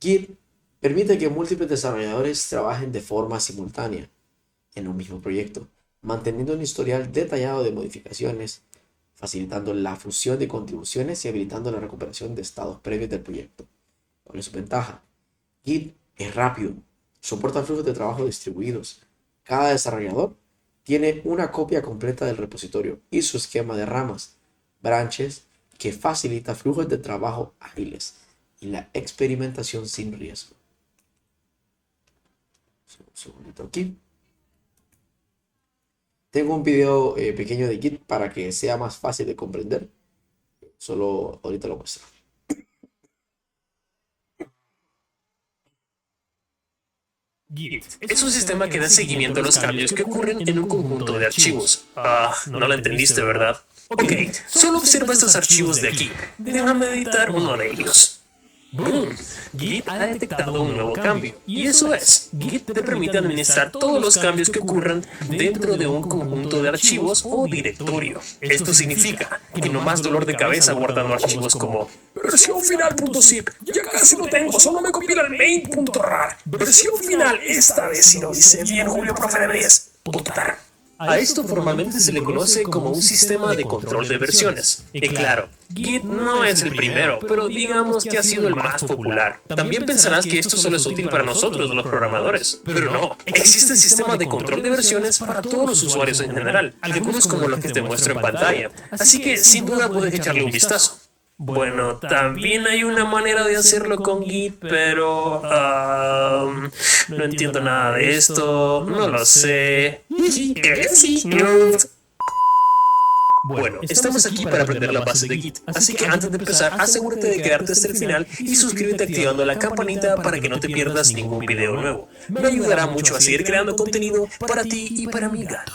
Git permite que múltiples desarrolladores trabajen de forma simultánea en un mismo proyecto, manteniendo un historial detallado de modificaciones, facilitando la fusión de contribuciones y habilitando la recuperación de estados previos del proyecto. ¿Cuál es su ventaja? Git es rápido, soporta flujos de trabajo distribuidos. Cada desarrollador tiene una copia completa del repositorio y su esquema de ramas, branches, que facilita flujos de trabajo ágiles y la experimentación sin riesgo. Un segundito aquí. Tengo un video pequeño de Git para que sea más fácil de comprender. Solo ahorita lo muestro. Git es un sistema que da seguimiento a los cambios que ocurren en un conjunto de archivos. No lo entendiste, ¿verdad? Ok, solo observa estos archivos de aquí. Déjame editar uno de ellos. ¡Boom! Git ha detectado un nuevo cambio. Y eso es, Git te permite administrar todos los cambios que ocurran dentro de un conjunto de archivos o directorio. Esto significa que no más dolor de cabeza guardando archivos como versión final.zip. Ya casi lo tengo, solo me compila el main.rar. Versión final, esta vez si lo dice bien Julio Profe de 10. .tar. A esto formalmente se le conoce como un sistema de control de versiones. Y claro, Git no es el primero, pero digamos que ha sido el más popular. También pensarás que esto solo es útil para nosotros, los programadores. Pero no, existe el sistema de control de versiones para todos los usuarios en general, algunos como los que te muestro en pantalla. Así que sin duda puedes echarle un vistazo. Bueno, también hay una manera de hacerlo con Git, pero no entiendo nada de esto, no lo sé. Bueno, estamos aquí para aprender la base de Git, así que antes de empezar, asegúrate de quedarte hasta el final y suscríbete activando la campanita para que no te pierdas ningún video nuevo. Me ayudará mucho a seguir creando contenido para ti y para mi gato.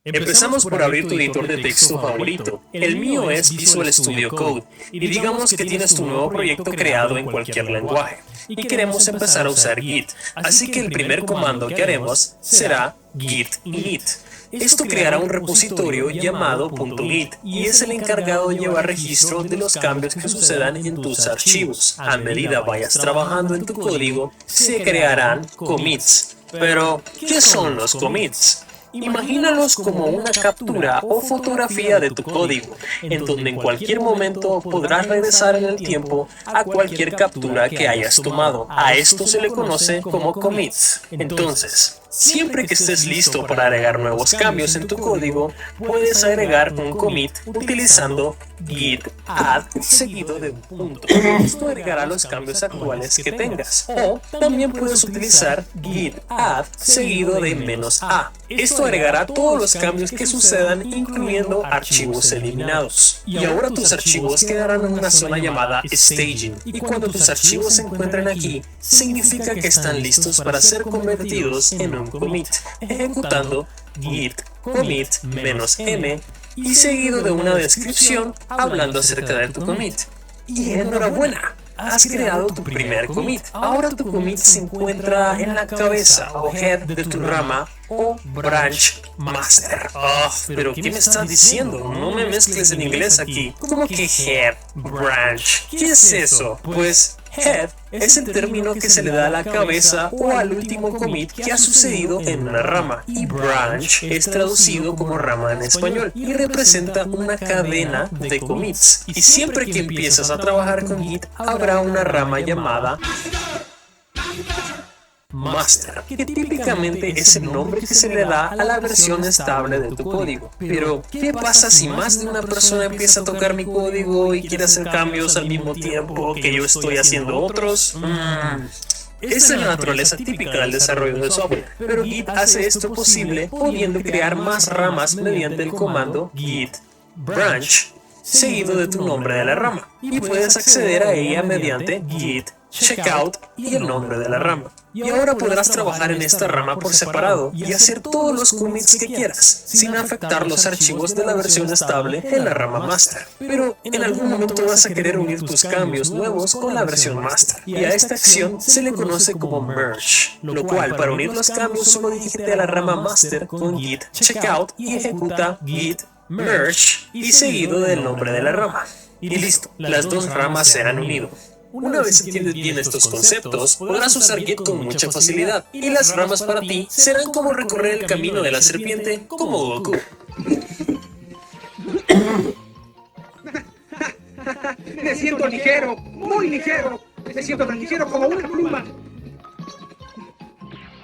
Empezamos por abrir tu editor de texto favorito. El mío es Visual Studio Code, y digamos que tienes tu nuevo proyecto creado en cualquier lenguaje, y queremos empezar a usar Git, así que el primer comando que haremos será git init. Esto creará un repositorio llamado .git y es el encargado de llevar registro de los cambios que sucedan en tus archivos. A medida vayas trabajando en tu código, se crearán commits. Pero, ¿qué son los commits? Imagínalos como una captura o fotografía de tu código, en donde en cualquier momento podrás regresar en el tiempo a cualquier captura que hayas tomado. A esto se le conoce como commits. Entonces, siempre que estés listo para agregar nuevos cambios en tu código, puedes agregar un commit utilizando git add seguido de un punto. Esto agregará los cambios actuales que tengas. O también puedes utilizar git add seguido de -a. Esto agregará todos los cambios que sucedan, incluyendo archivos eliminados. Y ahora tus archivos quedarán en una zona llamada staging. Y cuando tus archivos se encuentren aquí, significa que están listos para ser convertidos en un commit, ejecutando git commit -m y seguido de una descripción hablando acerca de tu commit. Y enhorabuena, has creado tu primer commit. Ahora tu commit se encuentra en la cabeza o head de tu rama o branch master. Pero ¿qué me estás diciendo? No me mezcles en inglés aquí. ¿Cómo que head, branch? ¿Qué es eso? Pues head es el término que se le da a la cabeza o al último commit que ha sucedido en una rama, y branch es traducido como rama en español y representa una cadena de commits. Y siempre que empiezas a trabajar con Git habrá una rama llamada master, que típicamente es el nombre que se le da a la versión estable de tu código. Pero, ¿qué pasa si más de una persona empieza a tocar mi código y quiere hacer cambios al mismo tiempo que yo estoy haciendo otros? Esa es la naturaleza típica del desarrollo de software, pero Git hace esto posible pudiendo crear más ramas mediante el comando git branch seguido de tu nombre de la rama, y puedes acceder a ella mediante git checkout y el nombre de la rama. Y ahora podrás trabajar en esta rama por separado y hacer todos los commits que quieras, sin afectar los archivos de la versión estable en la rama master. Pero en algún momento vas a querer unir tus cambios nuevos con la versión master, y a esta acción se le conoce como merge, lo cual para unir los cambios solo dirígete a la rama master con git checkout y ejecuta git merge y seguido del nombre de la rama. Y listo, las dos ramas se han unido. Una vez entiendes bien estos conceptos, podrás usar Git con mucha facilidad, y las ramas para ti serán como recorrer el camino de la serpiente como Goku. Me siento ligero, muy ligero. Me siento tan ligero como una pluma.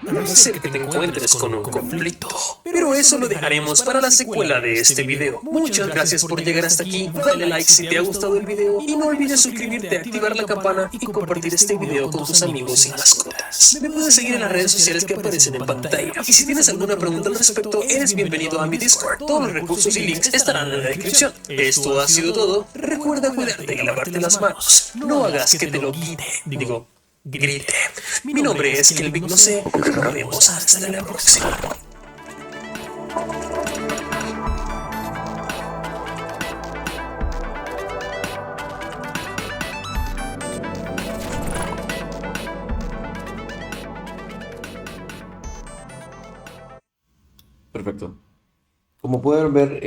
No sé que te encuentres con un conflicto, pero eso lo dejaremos para la secuela de este video. Muchas gracias por llegar hasta aquí, dale like si te ha gustado el video y no olvides suscribirte, activar la campana y compartir este video con tus amigos y mascotas. Me puedes seguir en las redes sociales que aparecen en pantalla, y si tienes alguna pregunta al respecto, eres bienvenido a mi Discord. Todos los recursos y links estarán en la descripción. Esto ha sido todo, recuerda cuidarte y lavarte las manos. No hagas que te lo grite. Mi nombre es Kelvin, no sé. Nos vemos hasta la próxima. Perfecto. Como pueden ver,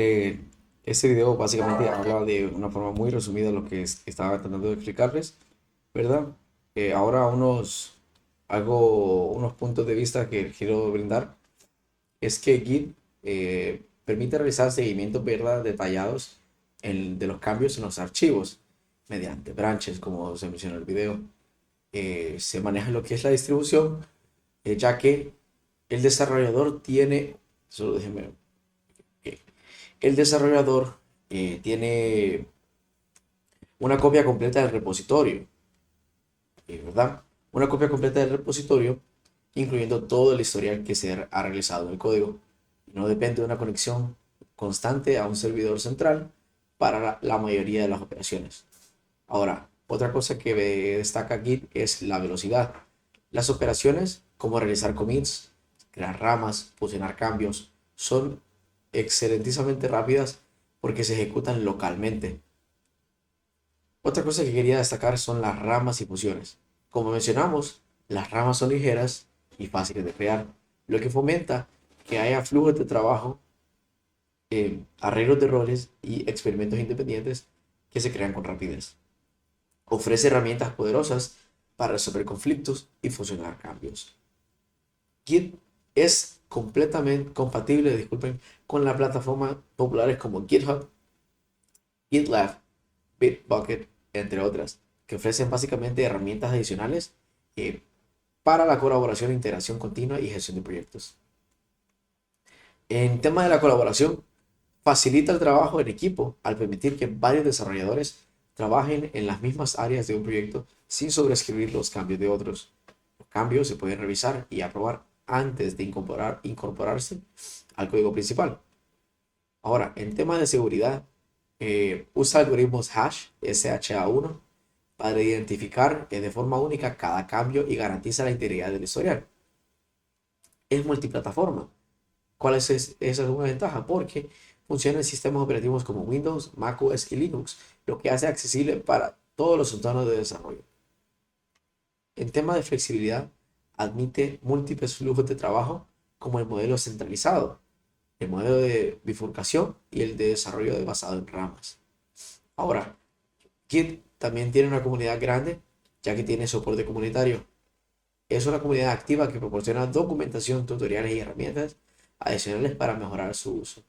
este video básicamente habla de una forma muy resumida lo que estaba tratando de explicarles, ¿verdad? Ahora unos puntos de vista que quiero brindar es que Git permite realizar seguimientos, ¿verdad?, detallados de los cambios en los archivos mediante branches, como se menciona en el video. Se maneja lo que es la distribución, ya que el desarrollador tiene tiene una copia completa del repositorio, ¿verdad? Una copia completa del repositorio, incluyendo todo el historial que se ha realizado en el código. No depende de una conexión constante a un servidor central para la mayoría de las operaciones. Ahora, otra cosa que destaca Git es la velocidad. Las operaciones, como realizar commits, crear ramas, fusionar cambios, son excelentísimamente rápidas porque se ejecutan localmente. Otra cosa que quería destacar son las ramas y fusiones. Como mencionamos, las ramas son ligeras y fáciles de crear, lo que fomenta que haya flujos de trabajo, arreglos de roles y experimentos independientes que se crean con rapidez. Ofrece herramientas poderosas para resolver conflictos y fusionar cambios. Git es completamente compatible, disculpen, con las plataformas populares como GitHub, GitLab, Bitbucket, entre otras, que ofrecen básicamente herramientas adicionales eh, para la colaboración, integración continua y gestión de proyectos. En tema de la colaboración, facilita el trabajo en equipo al permitir que varios desarrolladores trabajen en las mismas áreas de un proyecto sin sobreescribir los cambios de otros. Los cambios se pueden revisar y aprobar antes de incorporarse al código principal. Ahora, en tema de seguridad, usa algoritmos hash SHA-1 para identificar de forma única cada cambio y garantiza la integridad del historial. Es multiplataforma. ¿Cuál es esa? Es una ventaja porque funciona en sistemas operativos como Windows, macOS y Linux, lo que hace accesible para todos los entornos de desarrollo. En tema de flexibilidad, admite múltiples flujos de trabajo como el modelo centralizado, el modelo de bifurcación y el de desarrollo basado en ramas. Ahora, Git también tiene una comunidad grande, ya que tiene soporte comunitario. Es una comunidad activa que proporciona documentación, tutoriales y herramientas adicionales para mejorar su uso.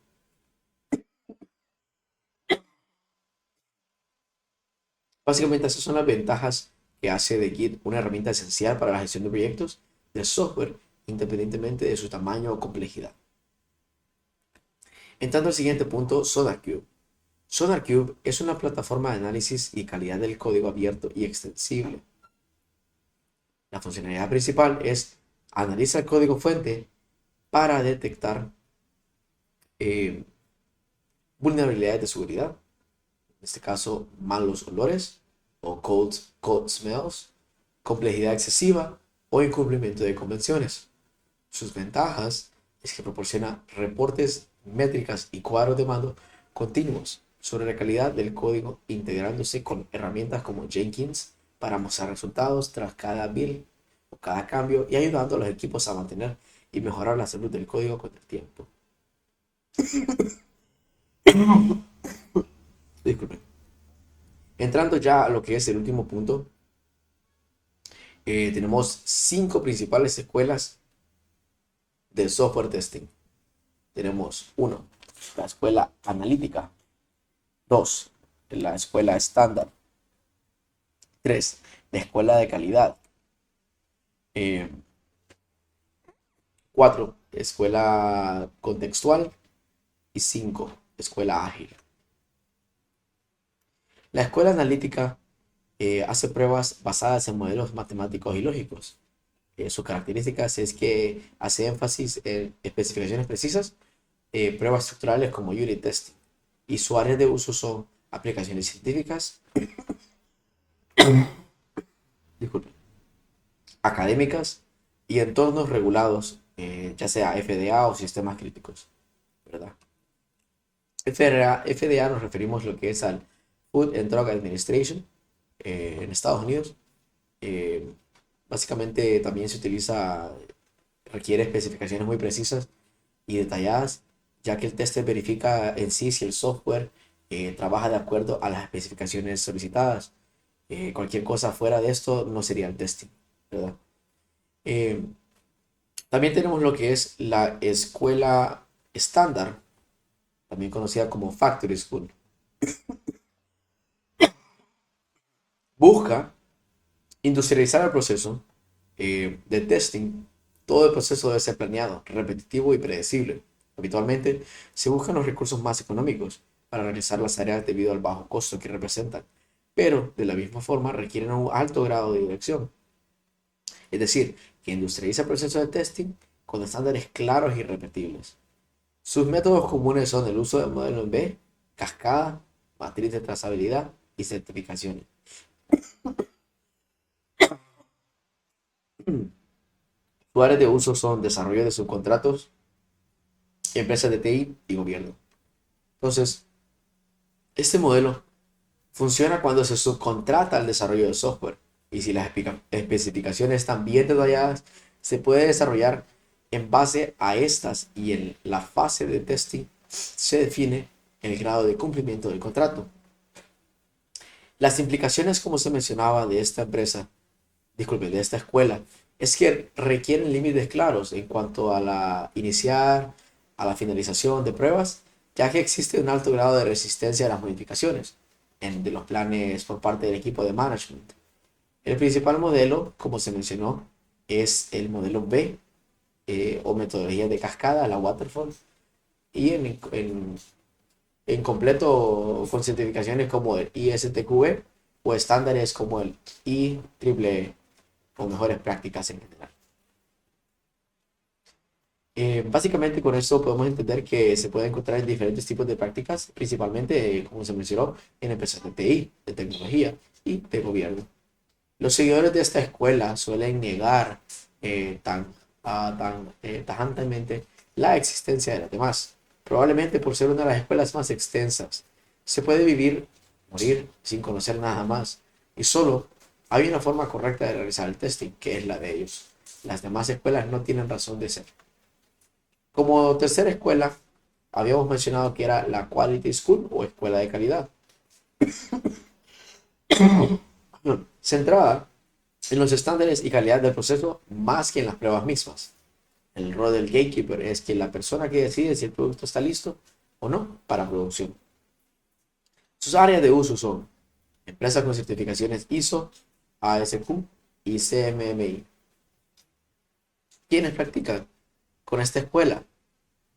Básicamente esas son las ventajas que hace de Git una herramienta esencial para la gestión de proyectos de software, independientemente de su tamaño o complejidad. Entrando al siguiente punto, SonarQube. SonarQube es una plataforma de análisis y calidad del código abierto y extensible. La funcionalidad principal es analizar el código fuente para detectar vulnerabilidades de seguridad, en este caso malos olores o code smells, complejidad excesiva o incumplimiento de convenciones. Sus ventajas es que proporciona reportes, métricas y cuadros de mando continuos sobre la calidad del código, integrándose con herramientas como Jenkins para mostrar resultados tras cada build o cada cambio y ayudando a los equipos a mantener y mejorar la salud del código con el tiempo. Disculpen. Entrando ya a lo que es el último punto, tenemos 5 principales escuelas del software testing. Tenemos 1, la escuela analítica. 2, la escuela estándar. 3, la escuela de calidad. 4, escuela contextual. Y 5, escuela ágil. La escuela analítica hace pruebas basadas en modelos matemáticos y lógicos. Sus características es que hace énfasis en especificaciones precisas, pruebas estructurales como unit testing. Y su área de uso son aplicaciones científicas, disculpen, académicas y entornos regulados, ya sea FDA o sistemas críticos, ¿verdad? FDA nos referimos lo que es al Food and Drug Administration en Estados Unidos. Básicamente también se utiliza, requiere especificaciones muy precisas y detalladas, ya que el tester verifica en sí si el software trabaja de acuerdo a las especificaciones solicitadas. Cualquier cosa fuera de esto no sería el testing, ¿verdad? También tenemos lo que es la escuela estándar, también conocida como Factory School. Busca industrializar el proceso de testing. Todo el proceso debe ser planeado, repetitivo y predecible. Habitualmente se buscan los recursos más económicos para realizar las tareas debido al bajo costo que representan, pero de la misma forma requieren un alto grado de dirección. Es decir, que industrializa el proceso de testing con estándares claros y repetibles. Sus métodos comunes son el uso del modelo en B, cascada, matriz de trazabilidad y certificaciones. Sus áreas de uso son desarrollo de subcontratos, empresas de TI y gobierno. Entonces, este modelo funciona cuando se subcontrata el desarrollo de software y si las especificaciones están bien detalladas, se puede desarrollar en base a estas y en la fase de testing se define el grado de cumplimiento del contrato. Las implicaciones, como se mencionaba, de esta empresa, disculpe, de esta escuela, es que requieren límites claros en cuanto a la iniciar, a la finalización de pruebas, ya que existe un alto grado de resistencia a las modificaciones de los planes por parte del equipo de management. El principal modelo, como se mencionó, es el modelo B, o metodología de cascada, la waterfall, y en completo con certificaciones como el ISTQB o estándares como el IEEE o mejores prácticas en general. Básicamente con esto podemos entender que se puede encontrar en diferentes tipos de prácticas, principalmente, como se mencionó, en empresas de TI, de tecnología y de gobierno. Los seguidores de esta escuela suelen negar tajantemente la existencia de las demás, probablemente por ser una de las escuelas más extensas. Se puede vivir, morir sin conocer nada más, y solo hay una forma correcta de realizar el testing, que es la de ellos. Las demás escuelas no tienen razón de ser. Como tercera escuela, habíamos mencionado que era la Quality School o escuela de calidad, centrada en los estándares y calidad del proceso más que en las pruebas mismas. El rol del gatekeeper es que la persona que decide si el producto está listo o no para producción. Sus áreas de uso son empresas con certificaciones ISO, ASQ y CMMI. ¿Quiénes practican con esta escuela?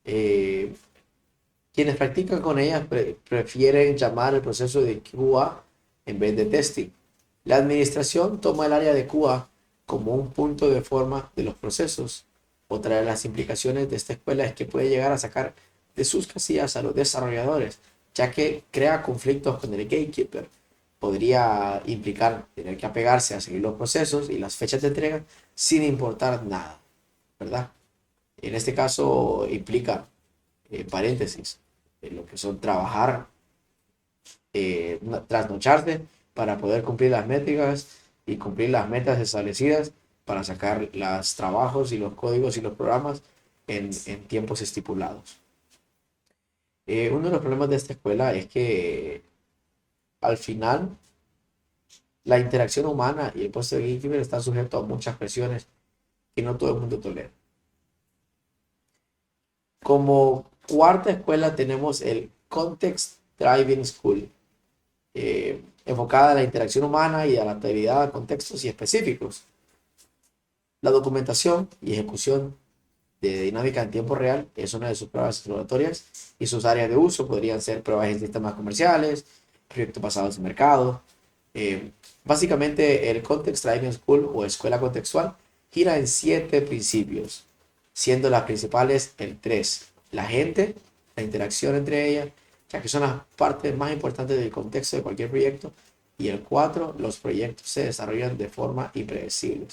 Quienes practican con ellas prefieren llamar el proceso de QA en vez de testing. La administración toma el área de QA como un punto de forma de los procesos. Otra de las implicaciones de esta escuela es que puede llegar a sacar de sus casillas a los desarrolladores, ya que crea conflictos con el gatekeeper. Podría implicar tener que apegarse a seguir los procesos y las fechas de entrega sin importar nada, ¿verdad? En este caso implica, paréntesis, lo que son trabajar, trasnocharse para poder cumplir las métricas y cumplir las metas establecidas para sacar los trabajos y los códigos y los programas en tiempos estipulados. Uno de los problemas de esta escuela es que al final la interacción humana y el puesto de gatekeeper están sujetos a muchas presiones que no todo el mundo tolera. Como cuarta escuela tenemos el Context Driving School, enfocada a la interacción humana y adaptabilidad a contextos y específicos. La documentación y ejecución de dinámica en tiempo real es una de sus pruebas exploratorias y sus áreas de uso podrían ser pruebas en sistemas comerciales, proyectos basados en mercado. Básicamente el Context Driving School o escuela contextual gira en 7 principios, siendo las principales el 3, la gente, la interacción entre ellas, ya que son las partes más importantes del contexto de cualquier proyecto, y el 4, los proyectos se desarrollan de forma impredecible.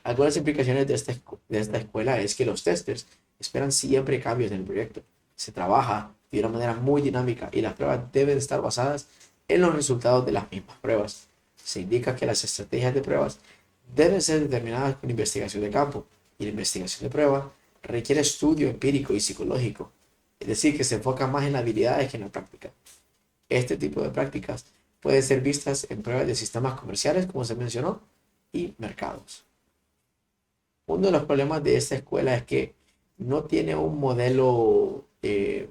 Algunas implicaciones de esta escuela es que los testers esperan siempre cambios en el proyecto. Se trabaja de una manera muy dinámica y las pruebas deben estar basadas en los resultados de las mismas pruebas. Se indica que las estrategias de pruebas deben ser determinadas con investigación de campo, y la investigación de prueba requiere estudio empírico y psicológico, es decir, que se enfoca más en las habilidades que en la práctica. Este tipo de prácticas pueden ser vistas en pruebas de sistemas comerciales, como se mencionó, y mercados. Uno de los problemas de esta escuela es que no tiene un modelo de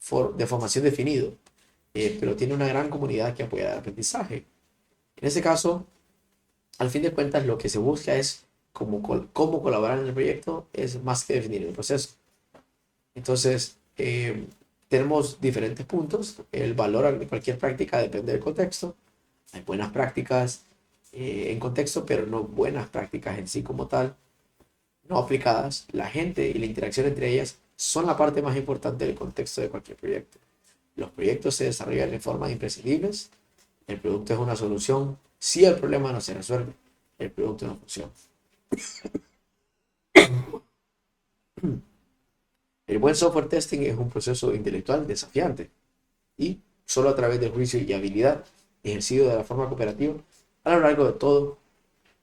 formación definido, pero tiene una gran comunidad que apoya el aprendizaje. En ese caso, al fin de cuentas, lo que se busca es cómo colaborar en el proyecto, es más que definir el proceso. Entonces, tenemos diferentes puntos. El valor de cualquier práctica depende del contexto. Hay buenas prácticas en contexto, pero no buenas prácticas en sí como tal, no aplicadas. La gente y la interacción entre ellas son la parte más importante del contexto de cualquier proyecto. Los proyectos se desarrollan de forma imprescindibles. El producto es una solución si el problema no se resuelve. El producto no funciona. El buen software testing es un proceso intelectual desafiante y solo a través del juicio y habilidad ejercido de la forma cooperativa a lo largo de todo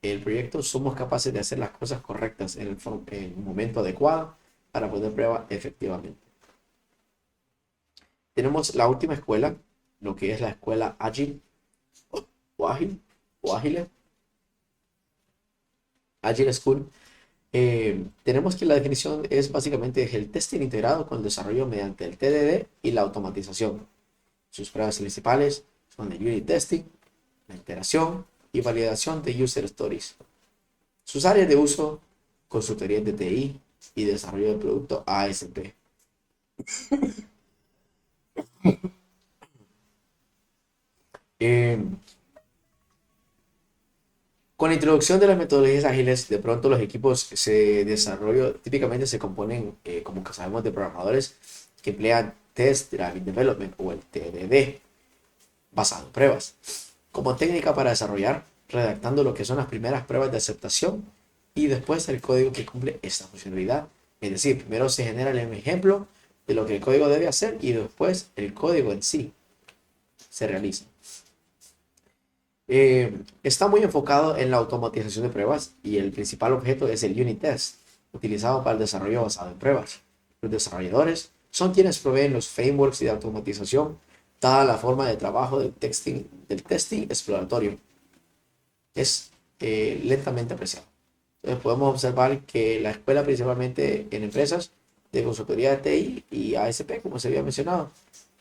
el proyecto somos capaces de hacer las cosas correctas en el momento adecuado para poner prueba efectivamente. Tenemos la última escuela, lo que es la escuela ágil o ágile, Agile School, tenemos que la definición es básicamente el testing integrado con el desarrollo mediante el TDD y la automatización. Sus pruebas principales son el unit testing, la integración y validación de user stories. Sus áreas de uso, consultoría de TI y desarrollo de producto ASP. Eh, Con la introducción de las metodologías ágiles, de pronto los equipos se desarrollo típicamente se componen, como que sabemos, de programadores que emplean Test Driven Development o el TDD, basado en pruebas, como técnica para desarrollar, redactando lo que son las primeras pruebas de aceptación y después el código que cumple esta funcionalidad. Es decir, primero se genera el ejemplo de lo que el código debe hacer y después el código en sí se realiza. Está muy enfocado en la automatización de pruebas y el principal objeto es el unit test, utilizado para el desarrollo basado en pruebas. Los desarrolladores son quienes proveen los frameworks de automatización, dada la forma de trabajo del testing exploratorio. Es lentamente apreciado. Entonces podemos observar que la escuela, principalmente en empresas de consultoría de TI y ASP, como se había mencionado.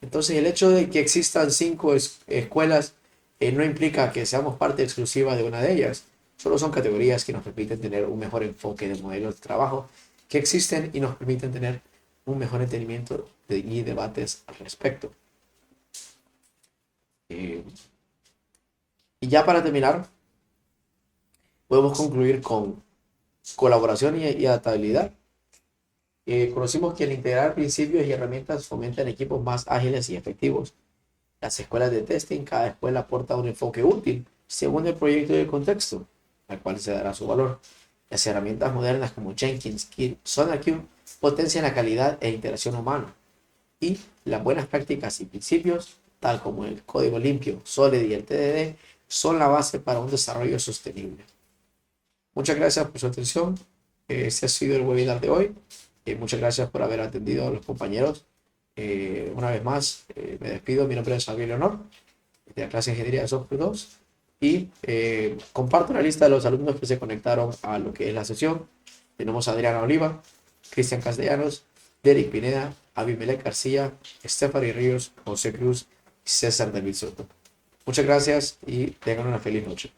Entonces el hecho de que existan 5 escuelas no implica que seamos parte exclusiva de una de ellas. Solo son categorías que nos permiten tener un mejor enfoque de modelos de trabajo que existen y nos permiten tener un mejor entendimiento y debates al respecto. Y ya para terminar, podemos concluir con colaboración y adaptabilidad. Conocimos que al integrar principios y herramientas fomentan equipos más ágiles y efectivos. Las escuelas de testing, cada escuela aporta un enfoque útil según el proyecto y el contexto, al cual se dará su valor. Las herramientas modernas como Jenkins, Git, SonarQube potencian la calidad e interacción humana. Y las buenas prácticas y principios, tal como el código limpio, Solid y el TDD, son la base para un desarrollo sostenible. Muchas gracias por su atención. Este ha sido el webinar de hoy. Muchas gracias por haber atendido a los compañeros. Una vez más, me despido. Mi nombre es Javier Leonor, de la clase de Ingeniería de Software 2. Y comparto la lista de los alumnos que se conectaron a lo que es la sesión. Tenemos a Adriana Oliva, Cristian Castellanos, Derek Pineda, Abimelec García, Stephanie Ríos, José Cruz y César David Soto. Muchas gracias y tengan una feliz noche.